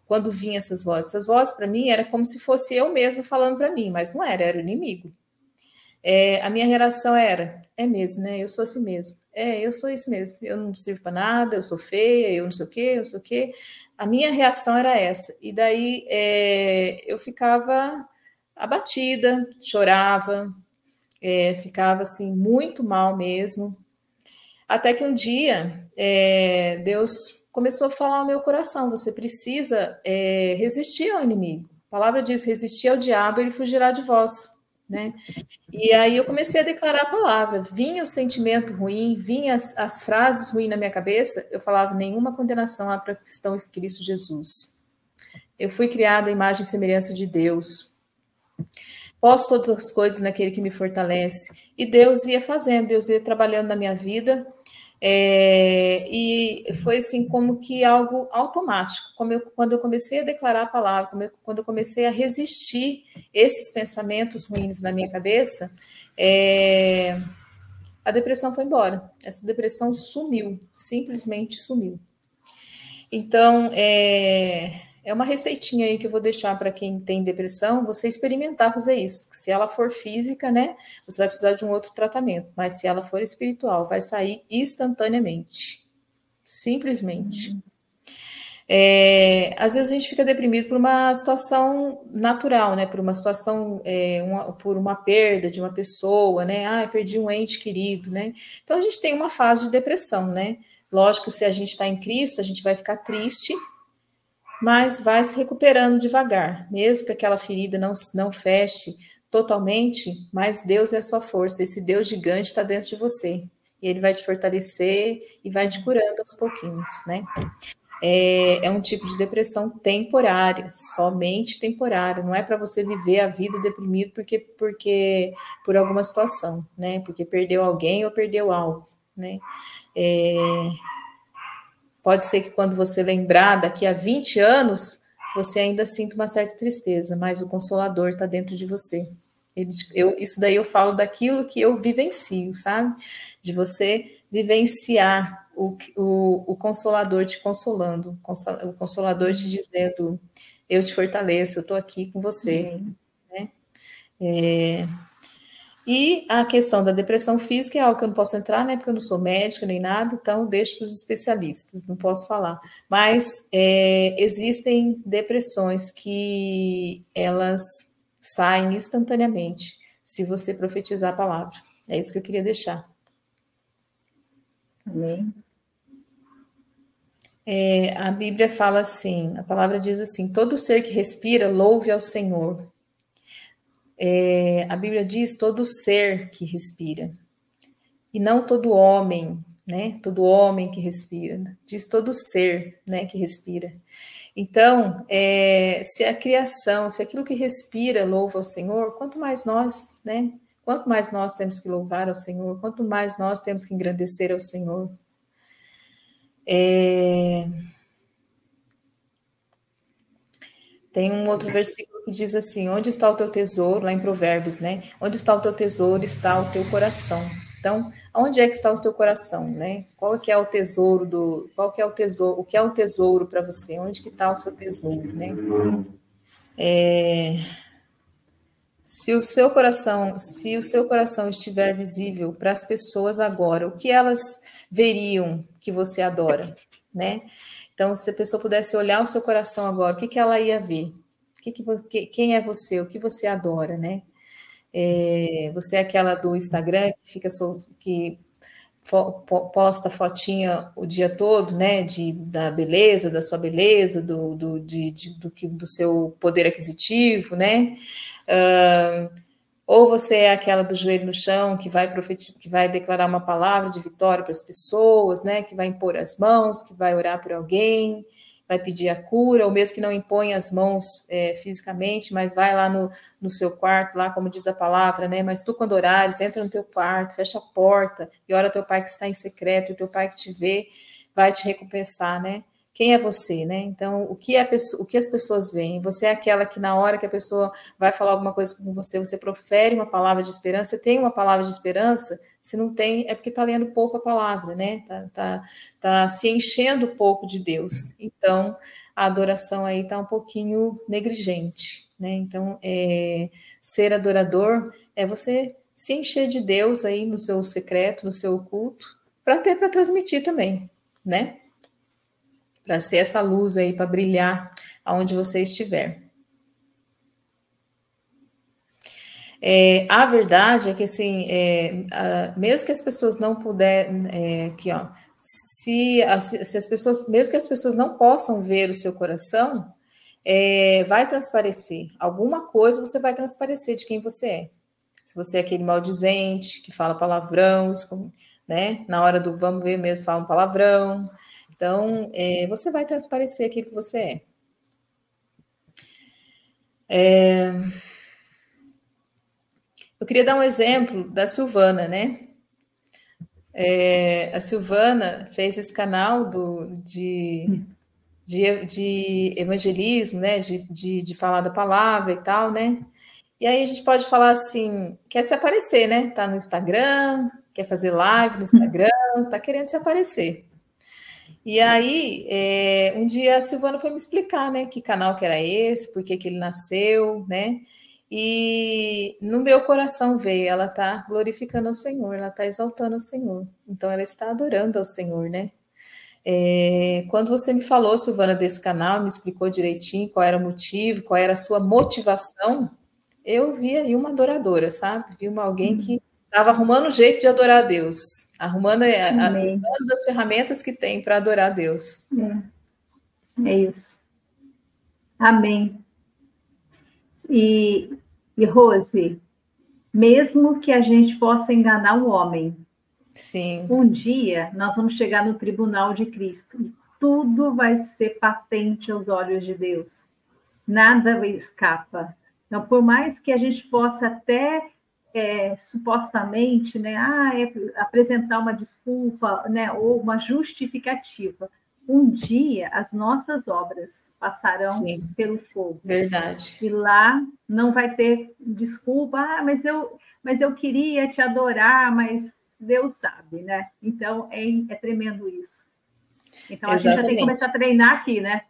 Quando vinham essas vozes para mim era como se fosse eu mesma falando para mim, mas não era o inimigo. A minha reação era: é mesmo, né? Eu sou assim mesmo. Eu sou isso mesmo. Eu não sirvo para nada, eu sou feia, eu não sei o quê, eu não sei o quê. A minha reação era essa. E daí eu ficava abatida, chorava, ficava assim muito mal mesmo. Até que um dia Deus começou a falar ao meu coração: você precisa resistir ao inimigo. A palavra diz: resistir ao diabo, ele fugirá de vós, né? E aí eu comecei a declarar a palavra. Vinha o sentimento ruim, vinha as frases ruins na minha cabeça, eu falava: nenhuma condenação há para que estão em Cristo Jesus. Eu fui criada à imagem e semelhança de Deus. Posso todas as coisas naquele que me fortalece. E Deus ia fazendo, Deus ia trabalhando na minha vida. E foi assim como que algo automático. Quando eu comecei a declarar a palavra, quando eu comecei a resistir esses pensamentos ruins na minha cabeça, a depressão foi embora. Essa depressão sumiu, simplesmente sumiu. Então, é uma receitinha aí que eu vou deixar para quem tem depressão, você experimentar fazer isso. Se ela for física, né, você vai precisar de um outro tratamento, mas se ela for espiritual, vai sair instantaneamente. Simplesmente. Às vezes a gente fica deprimido por uma situação natural, né? Por uma situação, por uma perda de uma pessoa, né? Perdi um ente querido, né? Então a gente tem uma fase de depressão, né? Lógico, se a gente está em Cristo, a gente vai ficar triste, mas vai se recuperando devagar, mesmo que aquela ferida não feche totalmente, mas Deus é a sua força, esse Deus gigante está dentro de você, e Ele vai te fortalecer e vai te curando aos pouquinhos, né? É um tipo de depressão temporária, somente temporária, não é para você viver a vida deprimido porque por alguma situação, né? Porque perdeu alguém ou perdeu algo, né? Pode ser que quando você lembrar daqui a 20 anos, você ainda sinta uma certa tristeza, mas o Consolador está dentro de você. Isso daí eu falo daquilo que eu vivencio, sabe? De você vivenciar o Consolador te consolando, o Consolador te dizendo: eu te fortaleço, eu estou aqui com você. Né? E a questão da depressão física é algo que eu não posso entrar, né? Porque eu não sou médica nem nada, então deixo para os especialistas, não posso falar. Mas existem depressões que elas saem instantaneamente se você profetizar a palavra. É isso que eu queria deixar. Amém. A Bíblia fala assim, a palavra diz assim: todo ser que respira, louve ao Senhor. A Bíblia diz todo ser que respira, e não todo homem, né? Todo homem que respira, diz todo ser, né, que respira. Então, se a criação, se aquilo que respira louva ao Senhor, quanto mais nós, né? Quanto mais nós temos que louvar ao Senhor, quanto mais nós temos que engrandecer ao Senhor. Tem um outro versículo que diz assim: onde está o teu tesouro? Lá em Provérbios, né? Onde está o teu tesouro, está o teu coração. Então, onde é que está o teu coração, né? Qual que é o tesouro qual que é o tesouro, o que é o tesouro para você? Onde que está o seu tesouro, né? Se o seu coração estiver visível para as pessoas agora, o que elas veriam que você adora, né? Então, se a pessoa pudesse olhar o seu coração agora, o que ela ia ver? Quem é você? O que você adora, né? Você é aquela do Instagram que fica que posta fotinha o dia todo, né? Da beleza, da sua beleza, do seu poder aquisitivo, né? Ou você é aquela do joelho no chão que vai declarar uma palavra de vitória para as pessoas, né? Que vai impor as mãos, que vai orar por alguém, vai pedir a cura, ou mesmo que não imponha as mãos fisicamente, mas vai lá no seu quarto, lá como diz a palavra, né? Mas tu, quando orares, entra no teu quarto, fecha a porta e ora ao teu pai que está em secreto, e o teu pai que te vê vai te recompensar, né? Quem é você, né? Então, o que as pessoas veem? Você é aquela que na hora que a pessoa vai falar alguma coisa com você, você profere uma palavra de esperança, tem uma palavra de esperança? Se não tem, é porque está lendo pouco a palavra, né? Tá se enchendo pouco de Deus. Então, a adoração aí está um pouquinho negligente, né? Então, ser adorador é você se encher de Deus aí no seu secreto, no seu oculto, para transmitir também, né? Para ser essa luz aí, para brilhar aonde você estiver. A verdade é que, assim, mesmo que as pessoas não puderem, aqui, ó, se as pessoas, mesmo que as pessoas não possam ver o seu coração, vai transparecer. Alguma coisa você vai transparecer de quem você é. Se você é aquele maldizente, que fala palavrão, né? Na hora do vamos ver mesmo, fala um palavrão. Então, você vai transparecer aquilo que você é. Eu queria dar um exemplo da Silvana, né? A Silvana fez esse canal de evangelismo, né? De falar da palavra e tal, né? E aí a gente pode falar assim, quer se aparecer, né? Tá no Instagram, quer fazer live no Instagram, tá querendo se aparecer. E aí, um dia a Silvana foi me explicar, né, que canal que era esse, por que ele nasceu, né? E no meu coração veio, ela está glorificando ao Senhor, ela está exaltando ao Senhor. Então, ela está adorando ao Senhor, né? Quando você me falou, Silvana, desse canal, me explicou direitinho qual era o motivo, qual era a sua motivação, eu vi aí uma adoradora, sabe? Vi alguém que estava arrumando um jeito de adorar a Deus, usando as ferramentas que tem para adorar a Deus. É isso. Amém. E Rose, mesmo que a gente possa enganar o homem, sim, um dia nós vamos chegar no tribunal de Cristo e tudo vai ser patente aos olhos de Deus. Nada escapa. Então, por mais que a gente possa até supostamente, né, apresentar uma desculpa, né, ou uma justificativa, um dia as nossas obras passarão pelo fogo. Verdade. E lá não vai ter desculpa, mas eu queria te adorar, mas Deus sabe, né? Então é tremendo isso. Então a gente já tem que começar a treinar aqui, né?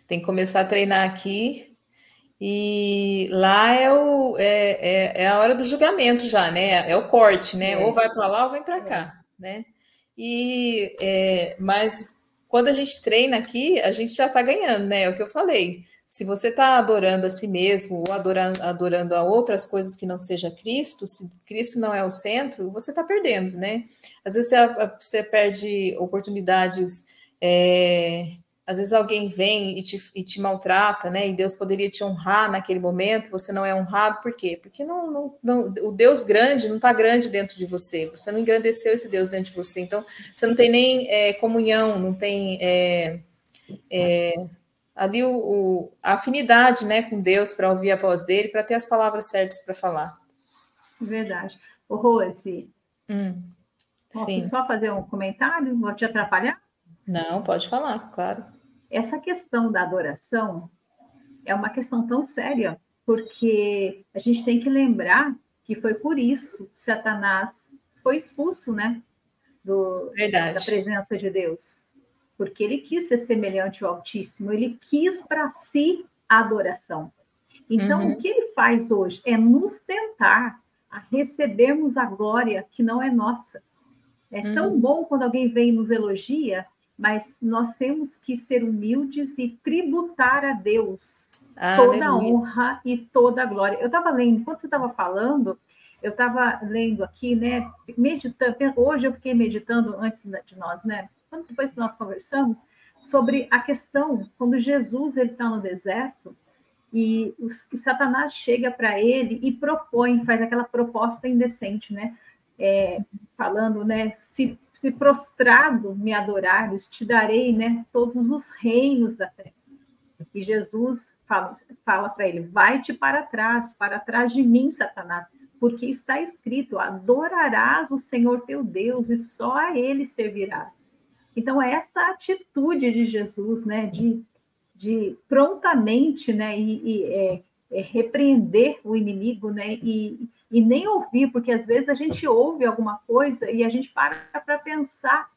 Tem que começar a treinar aqui. E lá é a hora do julgamento já, né? É o corte, né? Ou vai para lá ou vem para cá, né? Mas quando a gente treina aqui, a gente já está ganhando, né? É o que eu falei. Se você está adorando a si mesmo ou adorando a outras coisas que não seja Cristo, se Cristo não é o centro, você está perdendo, né? Às vezes você perde oportunidades. Às vezes alguém vem e te maltrata, né? E Deus poderia te honrar naquele momento, você não é honrado, por quê? Porque o Deus grande não está grande dentro de você, você não engrandeceu esse Deus dentro de você, então você não tem nem comunhão, não tem ali a afinidade, né, com Deus, para ouvir a voz dele, para ter as palavras certas para falar. Verdade. Ô, Rose, posso Sim. só fazer um comentário? Vou te atrapalhar? Não, pode falar, claro. Essa questão da adoração é uma questão tão séria, porque a gente tem que lembrar que foi por isso que Satanás foi expulso, né, da Verdade. presença de Deus, porque ele quis ser semelhante ao Altíssimo, ele quis para si a adoração. Então, o que ele faz hoje é nos tentar a recebermos a glória que não é nossa. É tão bom quando alguém vem e nos elogia, mas nós temos que ser humildes e tributar a Deus toda a honra e toda a glória. Eu estava lendo, enquanto você estava falando, eu estava lendo aqui, né, meditando, hoje eu fiquei meditando antes de nós, né, depois que nós conversamos, sobre a questão, quando Jesus está no deserto, e o Satanás chega para ele e propõe, faz aquela proposta indecente, né, falando, né, se prostrado me adorares, te darei, né, todos os reinos da terra. E Jesus fala para ele, vai-te para trás de mim, Satanás, porque está escrito, adorarás o Senhor teu Deus e só a ele servirás. Então, essa atitude de Jesus, né, de prontamente, né, repreender o inimigo, né, e nem ouvir, porque às vezes a gente ouve alguma coisa e a gente para pensar.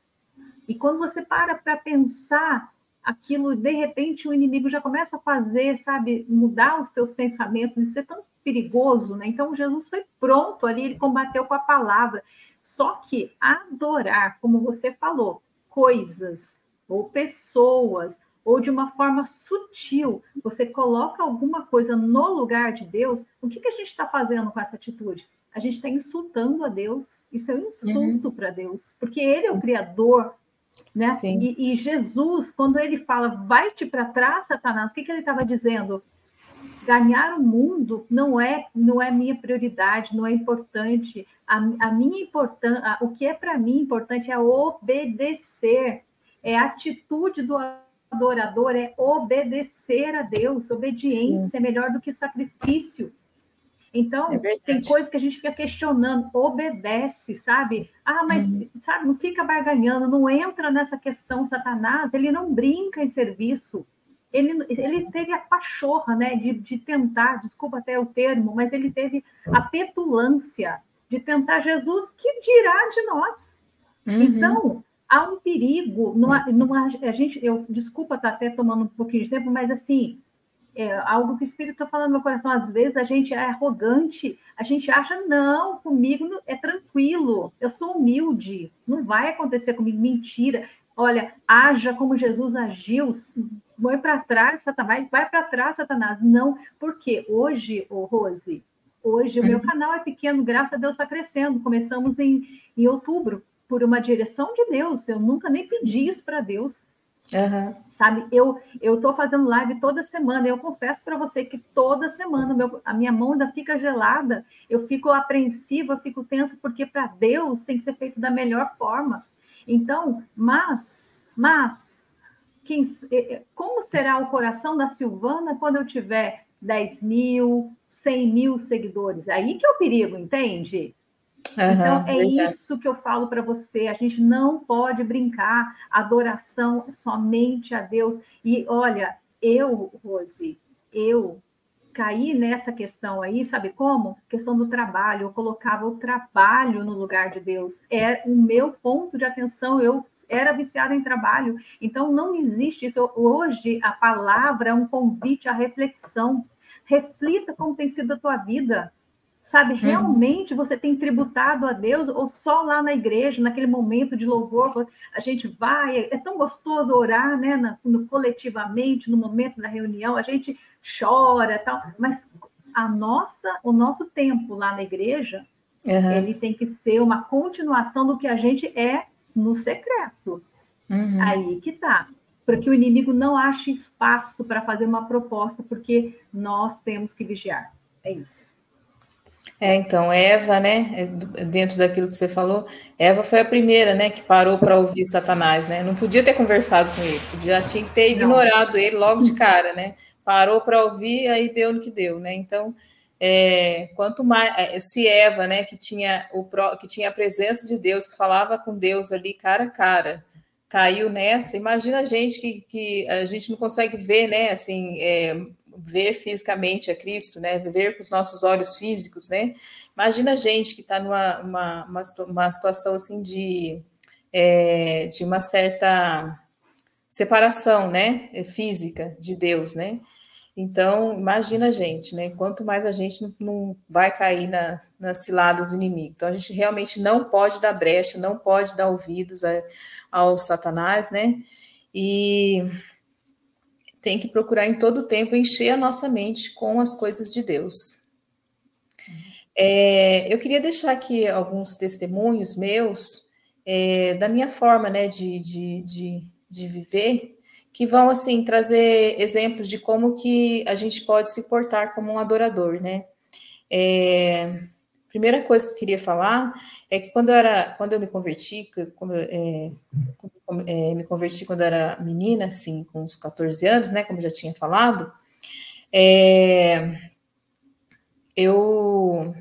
E quando você para pensar aquilo, de repente o inimigo já começa a fazer, sabe, mudar os teus pensamentos, isso é tão perigoso, né? Então Jesus foi pronto ali, ele combateu com a palavra. Só que adorar, como você falou, coisas ou pessoas, ou de uma forma sutil, você coloca alguma coisa no lugar de Deus, o que a gente está fazendo com essa atitude? A gente está insultando a Deus, isso é um insulto para Deus, porque Ele é o Criador, né? E Jesus, quando ele fala, vai-te para trás, Satanás, o que ele estava dizendo? Ganhar o mundo não é minha prioridade, não é importante. A minha importância, o que é para mim importante é obedecer. É a atitude do adorador, é obedecer a Deus. Obediência é melhor do que sacrifício. Então, tem coisa que a gente fica questionando, obedece, sabe? Mas, sabe, não fica barganhando, não entra nessa questão, Satanás, ele não brinca em serviço. Ele teve a pachorra, né, de tentar, desculpa até o termo, mas ele teve a petulância de tentar Jesus, que dirá de nós? Então, há um perigo, desculpa estar até tomando um pouquinho de tempo, mas assim, algo que o Espírito está falando no meu coração. Às vezes a gente é arrogante, a gente acha, não, comigo é tranquilo, eu sou humilde, não vai acontecer comigo, mentira. Olha, haja como Jesus agiu, vai para trás, Satanás, vai para trás, Satanás. Não, porque hoje, Rose, hoje o meu canal é pequeno, graças a Deus está crescendo, começamos em outubro, por uma direção de Deus, eu nunca nem pedi isso para Deus. Sabe, eu estou fazendo live toda semana, eu confesso para você que toda semana a minha mão ainda fica gelada, eu fico apreensiva, eu fico tensa, porque para Deus tem que ser feito da melhor forma. Então, mas como será o coração da Silvana quando eu tiver 10 mil, 100 mil seguidores? Aí que é o perigo, entende? Então, isso que eu falo para você, a gente não pode brincar, adoração é somente a Deus. E olha, Rose, eu caí nessa questão aí, sabe como? Questão do trabalho, eu colocava o trabalho no lugar de Deus, é o meu ponto de atenção, eu era viciada em trabalho, então não existe isso. Hoje, a palavra é um convite à reflexão, reflita como tem sido a tua vida. Sabe, realmente você tem tributado a Deus ou só lá na igreja, naquele momento de louvor, a gente vai, é tão gostoso orar, né, coletivamente, no momento da reunião, a gente chora, tal, mas o nosso tempo lá na igreja, ele tem que ser uma continuação do que a gente é no secreto. Aí que tá. Para que o inimigo não ache espaço para fazer uma proposta, porque nós temos que vigiar. É isso. Então, Eva, né, dentro daquilo que você falou, Eva foi a primeira, né, que parou para ouvir Satanás, né? Não podia ter conversado com ele, podia tinha que ter Não. ignorado ele logo de cara, né? Parou para ouvir, aí deu no que deu, né? Então, quanto mais se Eva, né, que tinha a presença de Deus, que falava com Deus ali cara a cara, caiu nessa, imagina a gente que a gente não consegue ver, né, assim, ver fisicamente a Cristo, né, ver com os nossos olhos físicos, né, imagina a gente que está numa uma situação, assim, de uma certa separação, né, física de Deus, né, então, imagina a gente, né? Quanto mais a gente não vai cair nas ciladas do inimigo. Então, a gente realmente não pode dar brecha, não pode dar ouvidos ao Satanás, né? E tem que procurar em todo tempo encher a nossa mente com as coisas de Deus. Eu queria deixar aqui alguns testemunhos meus da minha forma, né, de viver, que vão, assim, trazer exemplos de como que a gente pode se portar como um adorador, né? Primeira coisa que eu queria falar é que quando eu me converti, me converti quando eu era menina, assim, com uns 14 anos, né, como eu já tinha falado, eu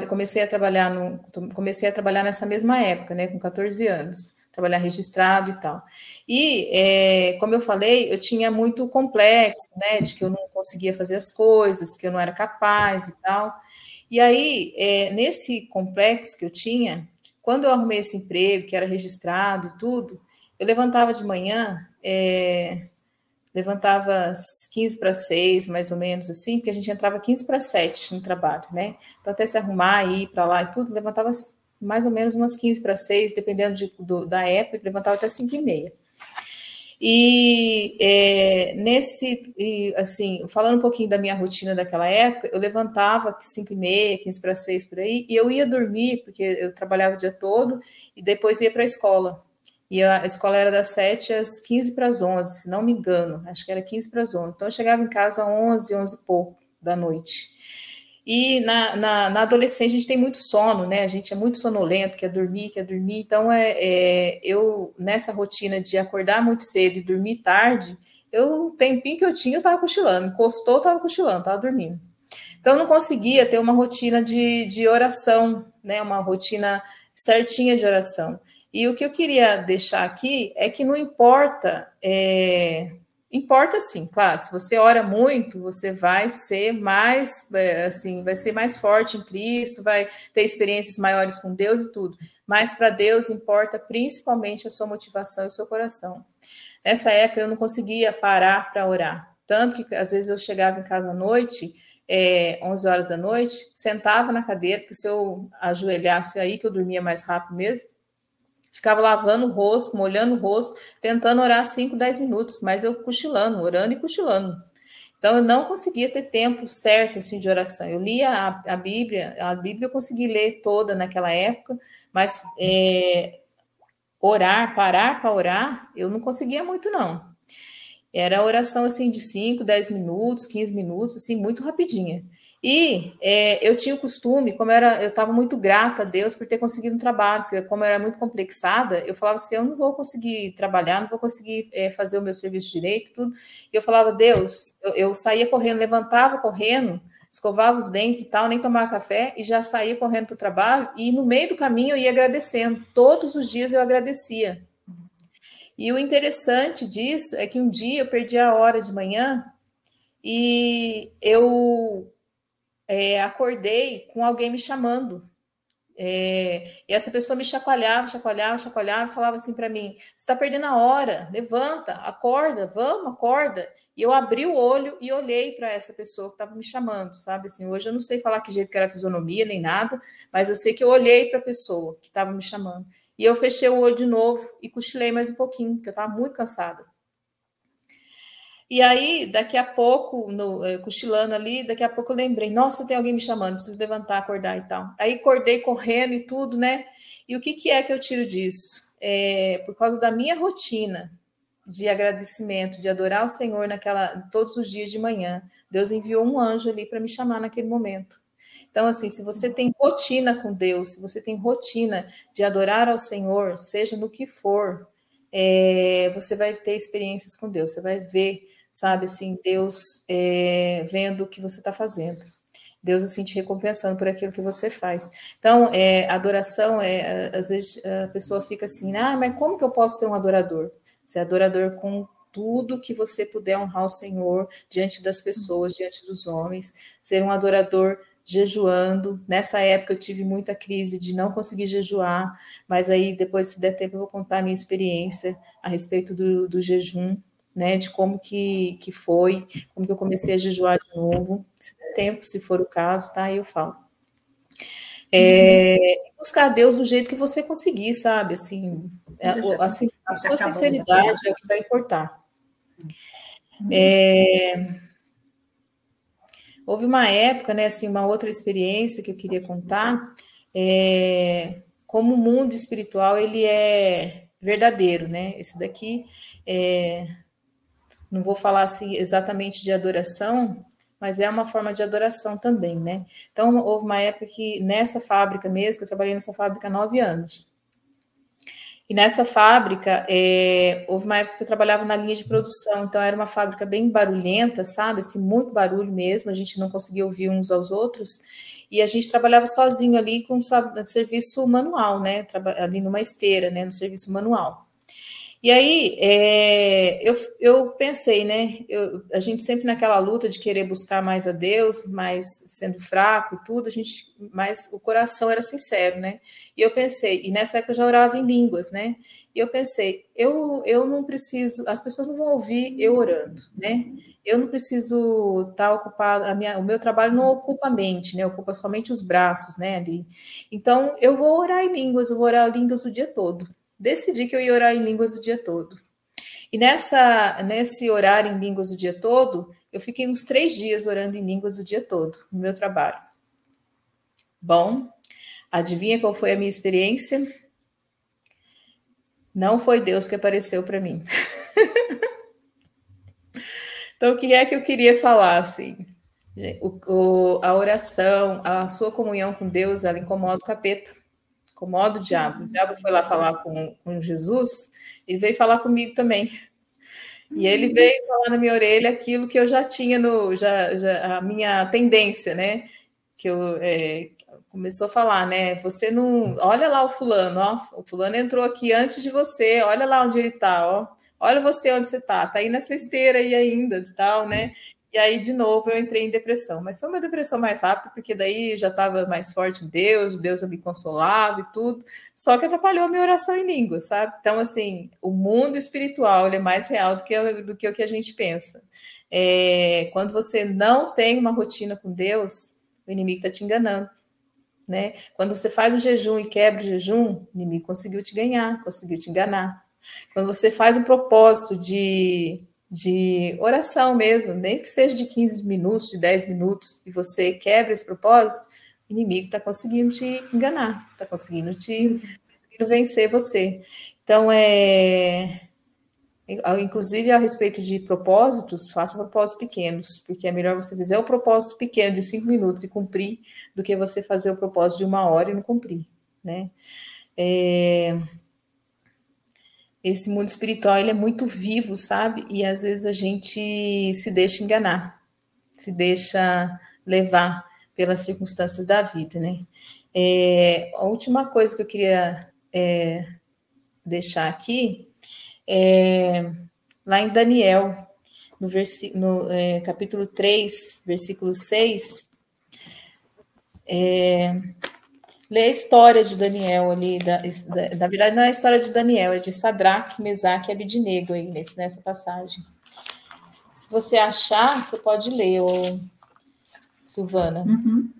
comecei a trabalhar nessa mesma época, né, com 14 anos, trabalhar registrado e tal. E, como eu falei, eu tinha muito complexo, né, de que eu não conseguia fazer as coisas, que eu não era capaz e tal. E aí, nesse complexo que eu tinha, quando eu arrumei esse emprego, que era registrado e tudo, eu levantava de manhã, levantava às 15 para 6, mais ou menos assim, porque a gente entrava 15 para 7 no trabalho, né? Então, até se arrumar, ir para lá e tudo, levantava mais ou menos umas 15 para 6, dependendo da época, levantava até 5 e meia. Assim, falando um pouquinho da minha rotina daquela época, eu levantava 5 e meia, 15 para 6 por aí, e eu ia dormir, porque eu trabalhava o dia todo, e depois ia para a escola. E a escola era das 7 às 15 para as 11, se não me engano, acho que era 15 para as 11. Então eu chegava em casa às 11, 11 e pouco da noite. E na adolescência a gente tem muito sono, né? A gente é muito sonolento, quer dormir. Então, eu, nessa rotina de acordar muito cedo e dormir tarde, o tempinho que eu tinha, eu estava cochilando. Encostou, eu estava cochilando, estava dormindo. Então, eu não conseguia ter uma rotina de oração, né? Uma rotina certinha de oração. E o que eu queria deixar aqui é que não importa... Importa sim, claro. Se você ora muito, você vai ser mais, assim, vai ser mais forte em Cristo, vai ter experiências maiores com Deus e tudo. Mas para Deus importa principalmente a sua motivação e o seu coração. Nessa época eu não conseguia parar para orar. Tanto que às vezes eu chegava em casa à noite, 11 horas da noite, sentava na cadeira, porque se eu ajoelhasse aí, que eu dormia mais rápido mesmo, ficava lavando o rosto, molhando o rosto, tentando orar 5, 10 minutos, mas eu cochilando, orando e cochilando. Então, eu não conseguia ter tempo certo assim, de oração. Eu lia a Bíblia eu consegui ler toda naquela época, mas parar para orar, eu não conseguia muito, não. Era oração assim de 5, 10 minutos, 15 minutos, assim, muito rapidinha. E eu tinha o costume, eu estava muito grata a Deus por ter conseguido um trabalho, porque como eu era muito complexada, eu falava assim, eu não vou conseguir trabalhar, não vou conseguir fazer o meu serviço direito, tudo. E eu falava, Deus, eu saía correndo, levantava correndo, escovava os dentes e tal, nem tomava café, e já saía correndo para o trabalho, e no meio do caminho eu ia agradecendo. Todos os dias eu agradecia. E o interessante disso é que um dia eu perdi a hora de manhã e eu acordei com alguém me chamando. E essa pessoa me chacoalhava, falava assim para mim: você está perdendo a hora, levanta, acorda, vamos, acorda. E eu abri o olho e olhei para essa pessoa que estava me chamando, sabe? Assim, hoje eu não sei falar que jeito que era a fisionomia nem nada, mas eu sei que eu olhei para a pessoa que estava me chamando. E eu fechei o olho de novo e cochilei mais um pouquinho, porque eu estava muito cansada. E aí, daqui a pouco, cochilando ali, daqui a pouco eu lembrei, nossa, tem alguém me chamando, preciso levantar, acordar e tal. Aí acordei correndo e tudo, né? E o que é que eu tiro disso? Por causa da minha rotina de agradecimento, de adorar o Senhor todos os dias de manhã. Deus enviou um anjo ali para me chamar naquele momento. Então, assim, se você tem rotina com Deus, se você tem rotina de adorar ao Senhor, seja no que for, você vai ter experiências com Deus, você vai ver, sabe, assim, Deus vendo o que você está fazendo. Deus, assim, te recompensando por aquilo que você faz. Então, adoração, às vezes a pessoa fica assim, mas como que eu posso ser um adorador? Ser adorador com tudo que você puder honrar o Senhor diante das pessoas, diante dos homens, ser um adorador jejuando. Nessa época eu tive muita crise de não conseguir jejuar, mas aí depois, se der tempo, eu vou contar a minha experiência a respeito do jejum, né, de como que foi, como que eu comecei a jejuar de novo, se der tempo, se for o caso, tá, aí eu falo. Buscar Deus do jeito que você conseguir, sabe, assim, a sua sinceridade é o que vai importar. Houve uma época, né, assim, uma outra experiência que eu queria contar, como o mundo espiritual, ele é verdadeiro, né, esse daqui, não vou falar assim exatamente de adoração, mas é uma forma de adoração também, né? Então, houve uma época que, nessa fábrica mesmo, que eu trabalhei nessa fábrica há 9 anos, e nessa fábrica, houve uma época que eu trabalhava na linha de produção, então era uma fábrica bem barulhenta, sabe? Assim, muito barulho mesmo, a gente não conseguia ouvir uns aos outros, e a gente trabalhava sozinho ali com serviço manual, né? Ali numa esteira, né? No serviço manual. E aí, eu pensei, né? A gente sempre naquela luta de querer buscar mais a Deus, mas sendo fraco e tudo, mas o coração era sincero, né? E eu pensei, e nessa época eu já orava em línguas, né? E eu pensei, eu não preciso, as pessoas não vão ouvir eu orando, né? Eu não preciso estar ocupado, o meu trabalho não ocupa a mente, né? Ocupa somente os braços, né? Ali. Então, eu vou orar em línguas, eu vou orar em línguas o dia todo. Decidi que eu ia orar em línguas o dia todo. E nesse orar em línguas o dia todo, eu fiquei uns 3 dias orando em línguas o dia todo, no meu trabalho. Bom, adivinha qual foi a minha experiência? Não foi Deus que apareceu para mim. Então, o que é que eu queria falar, assim? A oração, a sua comunhão com Deus, ela incomoda o capeta, incomoda o diabo. O diabo foi lá falar com Jesus, ele veio falar comigo também. E ele veio falar na minha orelha aquilo que eu já tinha a minha tendência, né? Que eu começou a falar, né? Você não. Olha lá o fulano, ó. O fulano entrou aqui antes de você, olha lá onde ele está, ó. Olha você onde você está, tá aí nessa esteira aí ainda, tal, né? E aí, de novo, eu entrei em depressão. Mas foi uma depressão mais rápida, porque daí já estava mais forte em Deus me consolava e tudo. Só que atrapalhou a minha oração em língua, sabe? Então, assim, o mundo espiritual ele é mais real do que o que a gente pensa. Quando você não tem uma rotina com Deus, o inimigo está te enganando. Né? Quando você faz um jejum e quebra o jejum, o inimigo conseguiu te ganhar, conseguiu te enganar. Quando você faz um propósito de oração mesmo, nem que seja de 15 minutos, de 10 minutos, e você quebra esse propósito, o inimigo está conseguindo te enganar, está conseguindo vencer você. Então, inclusive a respeito de propósitos, faça propósitos pequenos, porque é melhor você fazer o propósito pequeno de 5 minutos e cumprir, do que você fazer o propósito de 1 hora e não cumprir, né? Esse mundo espiritual, ele é muito vivo, sabe? E às vezes a gente se deixa enganar, se deixa levar pelas circunstâncias da vida, né? A última coisa que eu queria deixar aqui lá em Daniel, no capítulo 3, versículo 6, lê a história de Daniel ali, na verdade não é a história de Daniel, é de Sadraque, Mesaque e Abidnego aí nessa passagem. Se você achar, você pode ler, Silvana.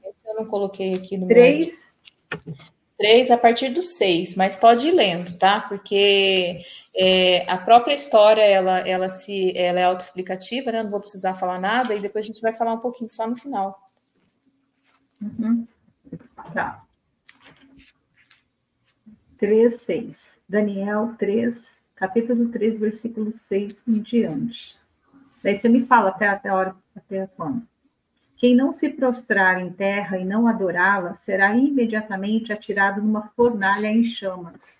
Esse eu não coloquei aqui no 3. meu... 3 a partir do 6, mas pode ir lendo, tá? Porque a própria história, ela é autoexplicativa, né? Não vou precisar falar nada, e depois a gente vai falar um pouquinho só no final. Tá. 3:6. Daniel 3, capítulo 3, versículo 6 em diante. Daí você me fala até a hora, até quando. Quem não se prostrar em terra e não adorá-la, será imediatamente atirado numa fornalha em chamas.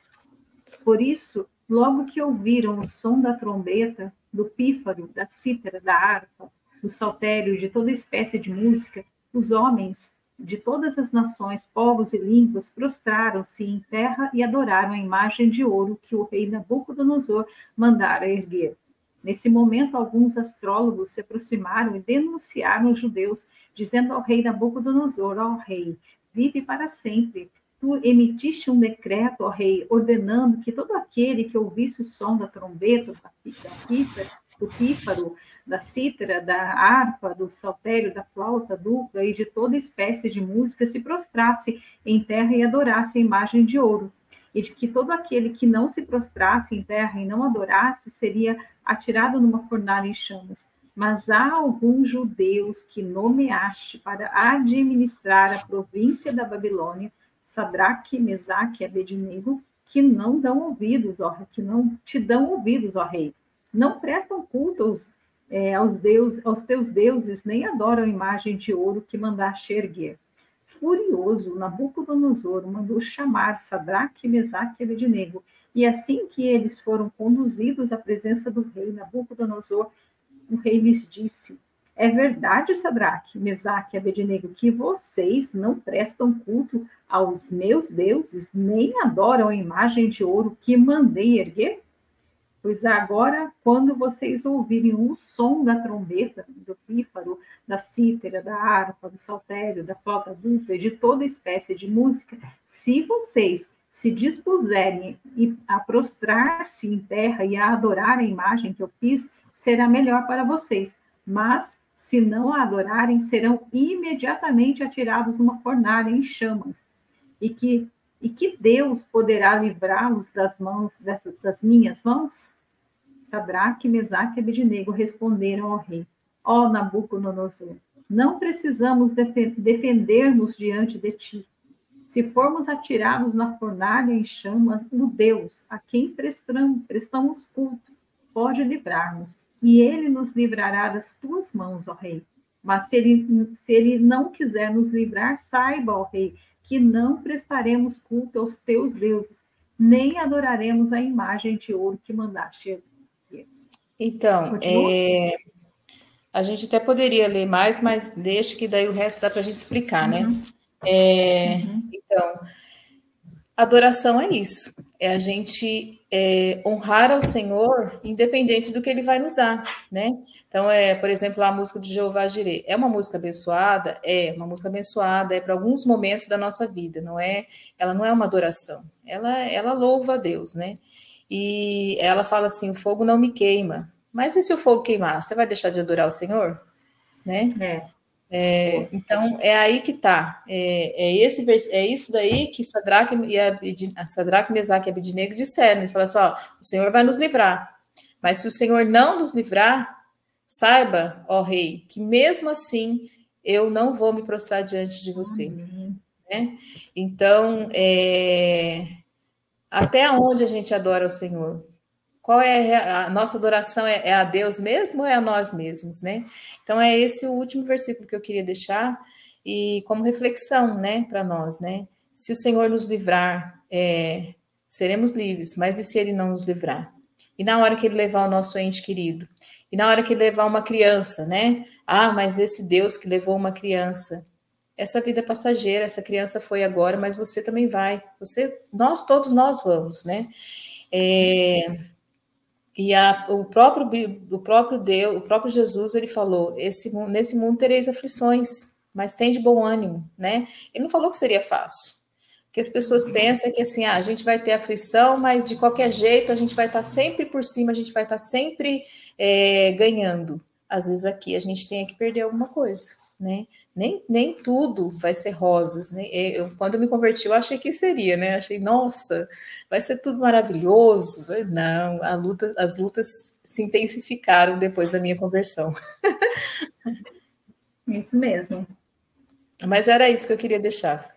Por isso, logo que ouviram o som da trombeta, do pífaro, da cítara, da harpa, do saltério, de toda espécie de música, os homens de todas as nações, povos e línguas prostraram-se em terra e adoraram a imagem de ouro que o rei Nabucodonosor mandara erguer. Nesse momento, alguns astrólogos se aproximaram e denunciaram os judeus, dizendo ao rei Nabucodonosor: ó rei, vive para sempre. Tu emitiste um decreto, ó rei, ordenando que todo aquele que ouvisse o som da trombeta, do pífaro, da cítara, da harpa, do saltério, da flauta dupla e de toda espécie de música se prostrasse em terra e adorasse a imagem de ouro. E de que todo aquele que não se prostrasse em terra e não adorasse seria atirado numa fornalha em chamas. Mas há alguns judeus que nomeaste para administrar a província da Babilônia, Sadraque, Mesaque e Abednego, que não dão ouvidos, ó, que não te dão ouvidos, ó rei. Não prestam culto aos teus deuses, nem adoram a imagem de ouro que mandaste erguer. Furioso, Nabucodonosor mandou chamar Sadraque, Mesaque e Abednego. E assim que eles foram conduzidos à presença do rei Nabucodonosor, o rei lhes disse: é verdade, Sadraque, Mesaque e Abednego, que vocês não prestam culto aos meus deuses, nem adoram a imagem de ouro que mandei erguer? Pois agora, quando vocês ouvirem o som da trombeta, do pífaro, da cítara, da harpa, do saltério, da flauta dupla e de toda espécie de música, se vocês se dispuserem a prostrar-se em terra e a adorar a imagem que eu fiz, será melhor para vocês. Mas, se não a adorarem, serão imediatamente atirados numa fornalha em chamas. E que Deus poderá livrá-los das minhas mãos? Sadraque, Mesaque e Abednego responderam ao rei: ó Nabucodonosor, não precisamos defender-nos diante de ti. Se formos atirados na fornalha em chamas, o Deus a quem prestamos culto pode livrar-nos, e ele nos livrará das tuas mãos, ó rei. Mas se ele não quiser nos livrar, saiba, ó rei, que não prestaremos culto aos teus deuses, nem adoraremos a imagem de ouro que mandaste erguer. Então, a gente até poderia ler mais, mas deixa que daí o resto dá para a gente explicar, né? Então, adoração é isso, é a gente honrar ao Senhor, independente do que Ele vai nos dar, né? Então, por exemplo, a música do Jeová Jireh, é uma música abençoada? É uma música abençoada, é para alguns momentos da nossa vida, ela não é uma adoração, ela louva a Deus, né? E ela fala assim, o fogo não me queima, mas e se o fogo queimar? Você vai deixar de adorar o Senhor? Né? Então, é aí que está. É isso daí que Sadraque, Mesaque e Abednego disseram. Eles falaram assim, ó, o Senhor vai nos livrar. Mas se o Senhor não nos livrar, saiba, ó rei, que mesmo assim eu não vou me prostrar diante de você. Né? Então, até onde a gente adora o Senhor? Qual é a nossa adoração? É a Deus mesmo ou é a nós mesmos, né? Então, é esse o último versículo que eu queria deixar e como reflexão, né, para nós, né? Se o Senhor nos livrar, seremos livres, mas e se Ele não nos livrar? E na hora que Ele levar o nosso ente querido? E na hora que Ele levar uma criança, né? Ah, mas esse Deus que levou uma criança, essa vida é passageira, essa criança foi agora, mas você também vai. Todos nós vamos, né? E o próprio Deus, o próprio Jesus, ele falou: nesse mundo tereis aflições, mas tem de bom ânimo, né? Ele não falou que seria fácil. Porque as pessoas pensam que assim, a gente vai ter aflição, mas de qualquer jeito a gente vai estar sempre por cima, a gente vai estar sempre ganhando. Às vezes aqui a gente tem que perder alguma coisa, né? Nem tudo vai ser rosas, né? Quando eu me converti, eu achei que seria, né? Achei, nossa, vai ser tudo maravilhoso. Não, as lutas se intensificaram depois da minha conversão. Isso mesmo. Mas era isso que eu queria deixar.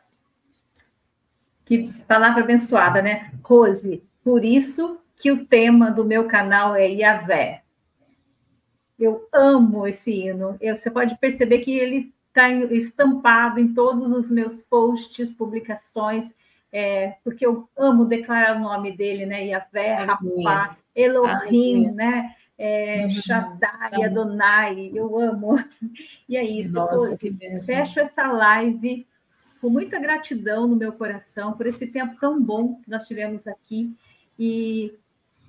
Que palavra abençoada, né? Rose, por isso que o tema do meu canal é Yahvé. Eu amo esse hino. Você pode perceber que ele está estampado em todos os meus posts, publicações, porque eu amo declarar o nome dele, né? Yahvé, Rapá, Elohim, né? Shaddai, Adonai, eu amo. E é isso. Nossa, que bênção. Fecho essa live com muita gratidão no meu coração por esse tempo tão bom que nós tivemos aqui e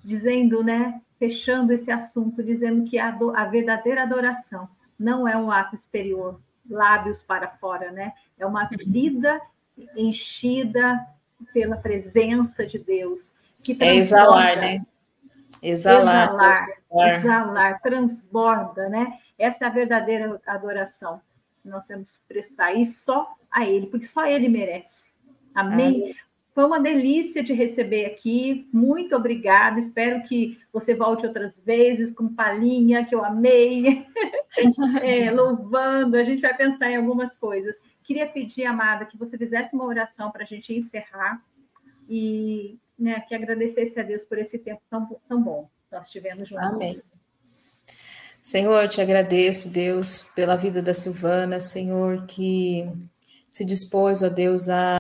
dizendo, né? Fechando esse assunto, dizendo que a verdadeira adoração não é um ato exterior, lábios para fora, né? É uma vida enchida pela presença de Deus. Que exalar, né? Exalar, transborda, né? Essa é a verdadeira adoração que nós temos que prestar, e só a Ele, porque só Ele merece. Amém? Foi uma delícia te receber aqui, muito obrigada, espero que você volte outras vezes com palhinha, que eu amei, louvando, a gente vai pensar em algumas coisas. Queria pedir, amada, que você fizesse uma oração para a gente encerrar, e né, que agradecesse a Deus por esse tempo tão bom que nós tivemos juntos. Amém. Senhor, eu te agradeço, Deus, pela vida da Silvana, Senhor, que se dispôs, ó Deus, a